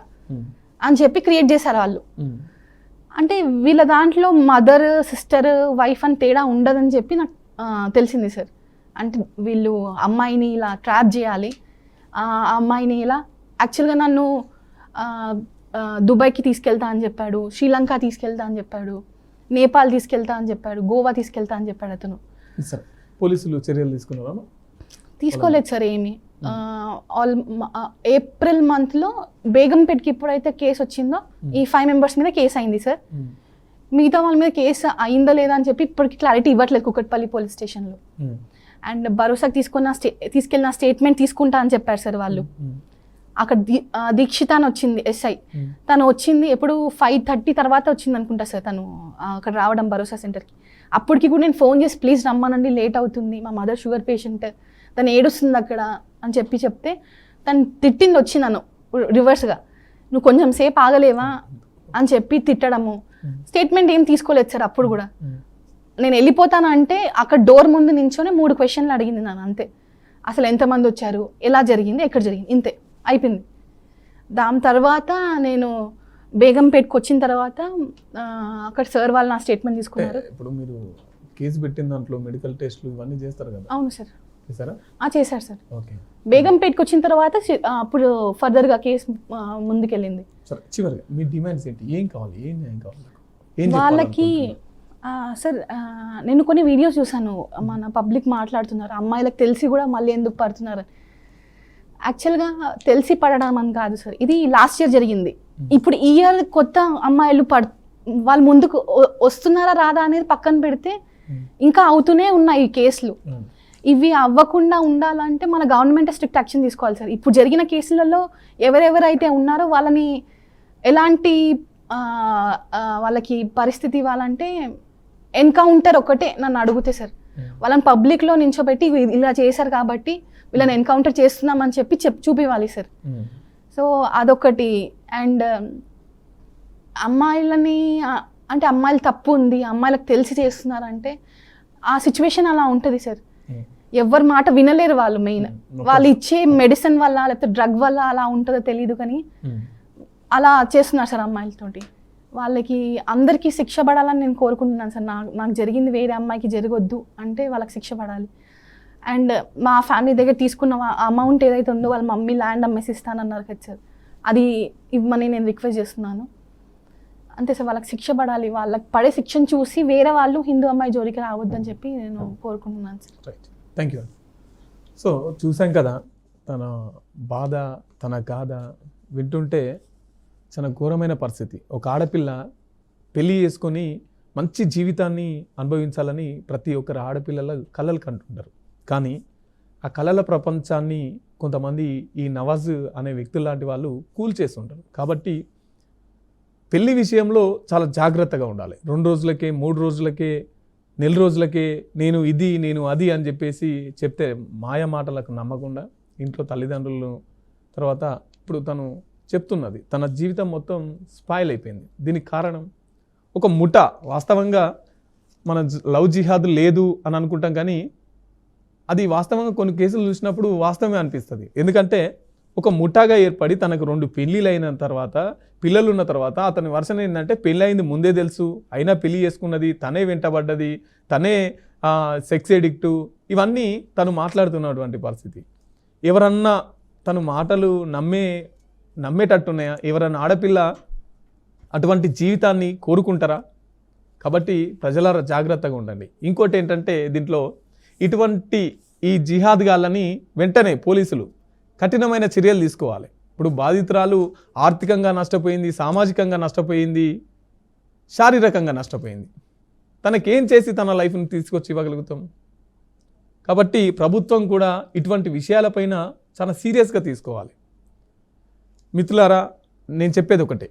అని చెప్పి క్రియేట్ చేశారు వాళ్ళు. అంటే వీళ్ళ దాంట్లో మదర్, సిస్టర్, వైఫ్ అని తేడా ఉండదని చెప్పి నాకు తెలిసింది సార్. అంటే వీళ్ళు అమ్మాయిని ఇలా ట్రాప్ చేయాలి, ఆ అమ్మాయిని ఇలా యాక్చువల్గా నన్ను దుబాయ్కి తీసుకెళ్తా అని చెప్పాడు, శ్రీలంక తీసుకెళ్తా అని చెప్పాడు, నేపాల్ తీసుకెళ్తా అని చెప్పాడు, గోవా తీసుకెళ్తా అని చెప్పాడు అతను. పోలీసులు చర్యలు తీసుకున్నారా?
తీసుకోలేదు సార్ ఏమి. ఏప్రిల్ మంత్లో బేగంపేట్కి ఎప్పుడైతే కేసు వచ్చిందో ఈ 5 members మీద కేసు అయింది సార్. మిగతా వాళ్ళ మీద కేసు అయిందా లేదా అని చెప్పి ఇప్పటికి క్లారిటీ ఇవ్వట్లేదు కుకట్పల్లి పోలీస్ స్టేషన్లో. అండ్ భరోసాకి తీసుకెళ్ళిన స్టేట్మెంట్ తీసుకుంటా అని చెప్పారు సార్ వాళ్ళు. అక్కడ దీక్షిత అని వచ్చింది ఎస్ఐ, తను వచ్చింది ఎప్పుడు 5:30 తర్వాత వచ్చింది అనుకుంటా సార్ తను అక్కడ రావడం భరోసా సెంటర్కి. అప్పటికి కూడా నేను ఫోన్ చేసి ప్లీజ్ రమ్మనండి, లేట్ అవుతుంది, మా మదర్ షుగర్ పేషెంట్, తను ఏడుస్తుంది అక్కడ అని చెప్తే తను తిట్టింది వచ్చి నన్ను రివర్స్గా, నువ్వు కొంచెం సేపు ఆగలేవా అని చెప్పి తిట్టడము. స్టేట్మెంట్ ఏం తీసుకోలేదు సార్ అప్పుడు కూడా. నేను వెళ్ళిపోతాను అంటే అక్కడ డోర్ ముందు నించొని 3 questions అడిగింది నన్ను, అంతే. అసలు ఎంతమంది వచ్చారు, ఎలా జరిగింది, ఎక్కడ జరిగింది, ఇంతే అయిపోయింది. దాని తర్వాత నేను బేగంపేట్కి వచ్చిన తర్వాత అక్కడ సార్ వాళ్ళు నా స్టేట్మెంట్ తీసుకున్నారు.
ఇప్పుడు మీరు కేసు పెట్టిన దాంట్లో మెడికల్ టెస్ట్లు ఇవన్నీ చేస్తారు కదా?
అవును సార్,
చేశారా?
చేశారు సార్. బేగంపేట్కి వచ్చిన తర్వాత అప్పుడు ఫర్దర్గా కేసు ముందుకెళ్ళింది.
చివరిగా మీ డిమాండ్స్ ఏంటి? ఏం కావాలి, ఏం న్యాయం కావాలి?
వాళ్ళకి సార్ నేను కొన్ని వీడియోస్ చూసాను, మన పబ్లిక్ మాట్లాడుతున్నారు అమ్మాయిలకు తెలిసి కూడా మళ్ళీ ఎందుకు పడుతున్నారు. యాక్చువల్గా తెలిసి పడడం అని కాదు సార్, ఇది లాస్ట్ ఇయర్ జరిగింది. ఇప్పుడు ఈ ఇయర్ కొత్త అమ్మాయిలు వాళ్ళు ముందుకు వస్తున్నారా రాదా అనేది పక్కన పెడితే ఇంకా అవుతూనే ఉన్నాయి ఈ కేసులు. ఇవి అవ్వకుండా ఉండాలంటే మన గవర్నమెంట్ స్ట్రిక్ట్ యాక్షన్ తీసుకోవాలి సార్. ఇప్పుడు జరిగిన కేసులలో ఎవరెవరైతే ఉన్నారో వాళ్ళని ఎలాంటి వాళ్ళకి పరిస్థితి ఇవ్వాలంటే ఎన్కౌంటర్ ఒకటే నన్ను అడిగితే సార్. వాళ్ళని పబ్లిక్లో నించోబెట్టి ఇలా చేశారు కాబట్టి వీళ్ళని ఎన్కౌంటర్ చేస్తున్నామని చెప్పి చూపివ్వాలి సార్. సో అదొకటి. అండ్ అమ్మాయిలని అంటే అమ్మాయిలు తప్పు ఉంది, అమ్మాయిలకు తెలిసి చేస్తున్నారంటే ఆ సిచ్యువేషన్ అలా ఉంటుంది సార్. ఎవరి మాట వినలేరు వాళ్ళు. మెయిన్ వాళ్ళు ఇచ్చే మెడిసిన్ వల్ల లేకపోతే డ్రగ్ వల్ల అలా ఉంటుందో తెలియదు, కానీ అలా చేస్తున్నారు సార్ అమ్మాయిలతోటి. వాళ్ళకి అందరికీ శిక్ష పడాలని నేను కోరుకుంటున్నాను సార్. నాకు జరిగింది వేరే అమ్మాయికి జరగొద్దు అంటే వాళ్ళకి శిక్ష పడాలి. అండ్ మా ఫ్యామిలీ దగ్గర తీసుకున్న అమౌంట్ ఏదైతే ఉందో వాళ్ళ మమ్మీ ల్యాండ్ అమ్మేసి ఇస్తానన్నారు కదా సార్, అది ఇవ్వమని నేను రిక్వెస్ట్ చేస్తున్నాను. అంతే సార్, వాళ్ళకి శిక్ష పడాలి. వాళ్ళకి పడే శిక్షను చూసి వేరే వాళ్ళు హిందూ అమ్మాయి జోలికి రావద్దని చెప్పి నేను కోరుకుంటున్నాను sir.
Right, thank you. So చూసాం కదా తన బాధ, తన గాథ వింటుంటే చాలా ఘోరమైన పరిస్థితి. ఒక ఆడపిల్ల పెళ్ళి చేసుకొని మంచి జీవితాన్ని అనుభవించాలని ప్రతి ఒక్కరు ఆడపిల్లల కలలు కంటుంటారు. కానీ ఆ కళల ప్రపంచాన్ని కొంతమంది ఈ నవాజ్ అనే వ్యక్తులు లాంటి వాళ్ళు కూల్చేస్తుంటారు. కాబట్టి పెళ్లి విషయంలో చాలా జాగ్రత్తగా ఉండాలి. 2 రోజులకే, 3 రోజులకే, నెల రోజులకే నేను ఇది నేను అది అని చెప్పేసి చెప్తే మాయ మాటలకు నమ్మకుండా ఇంట్లో తల్లిదండ్రులను, తర్వాత ఇప్పుడు తను చెప్తున్నది తన జీవితం మొత్తం స్పాయిల్ అయిపోయింది. దీనికి కారణం ఒక ముఠ. వాస్తవంగా మన లవ్ జిహాద్ లేదు అని అనుకుంటాం, కానీ అది వాస్తవంగా కొన్ని కేసులు చూసినప్పుడు వాస్తవమే అనిపిస్తుంది. ఎందుకంటే ఒక ముఠాగా ఏర్పడి తనకు 2 పెళ్ళిళ్ళు అయిన తర్వాత, పిల్లలు ఉన్న తర్వాత అతని వర్షన్ ఏంటంటే పెళ్ళి అయింది ముందే తెలుసు, అయినా పెళ్లి చేసుకున్నది, తనే వెంటబడ్డది, తనే సెక్స్ ఎడిక్టు, ఇవన్నీ తను మాట్లాడుతున్నటువంటి పరిస్థితి. ఎవరన్నా తను మాటలు నమ్మేటట్టున్నాయా? ఎవరన్నా ఆడపిల్ల అటువంటి జీవితాన్ని కోరుకుంటారా? కాబట్టి ప్రజలారా జాగ్రత్తగా ఉండండి. ఇంకోటి ఏంటంటే దీంట్లో ఇటువంటి ఈ జిహాద్ గాళ్ళని వెంటనే పోలీసులు కఠినమైన చర్యలు తీసుకోవాలి. ఇప్పుడు బాధితురాలు ఆర్థికంగా నష్టపోయింది, సామాజికంగా నష్టపోయింది, శారీరకంగా నష్టపోయింది. తనకేం చేసి తన లైఫ్ని తీసుకొచ్చి ఇవ్వగలుగుతాం? కాబట్టి ప్రభుత్వం కూడా ఇటువంటి విషయాలపైన చాలా సీరియస్గా తీసుకోవాలి. మిత్రులారా, నేను చెప్పేది ఒకటే,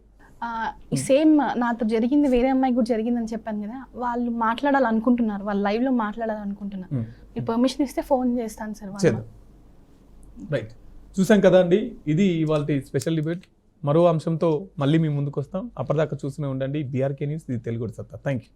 ఈ సేమ్ నాతో జరిగింది వేరే అమ్మాయి కూడా జరిగిందని చెప్పాను కదా, వాళ్ళు మాట్లాడాలనుకుంటున్నారు, వాళ్ళు లైవ్లో మాట్లాడాలనుకుంటున్నారు. మీరు పర్మిషన్ ఇస్తే ఫోన్ చేస్తాను సార్.
రైట్, చూసాం కదా అండి, ఇది ఇవాళ స్పెషల్ డిబేట్. మరో అంశంతో మళ్ళీ మీ ముందుకు వస్తాం. అప్పటిదాకా చూస్తూనే ఉండండి BRK న్యూస్, ఇది తెలుగు సత్తా. Thank you.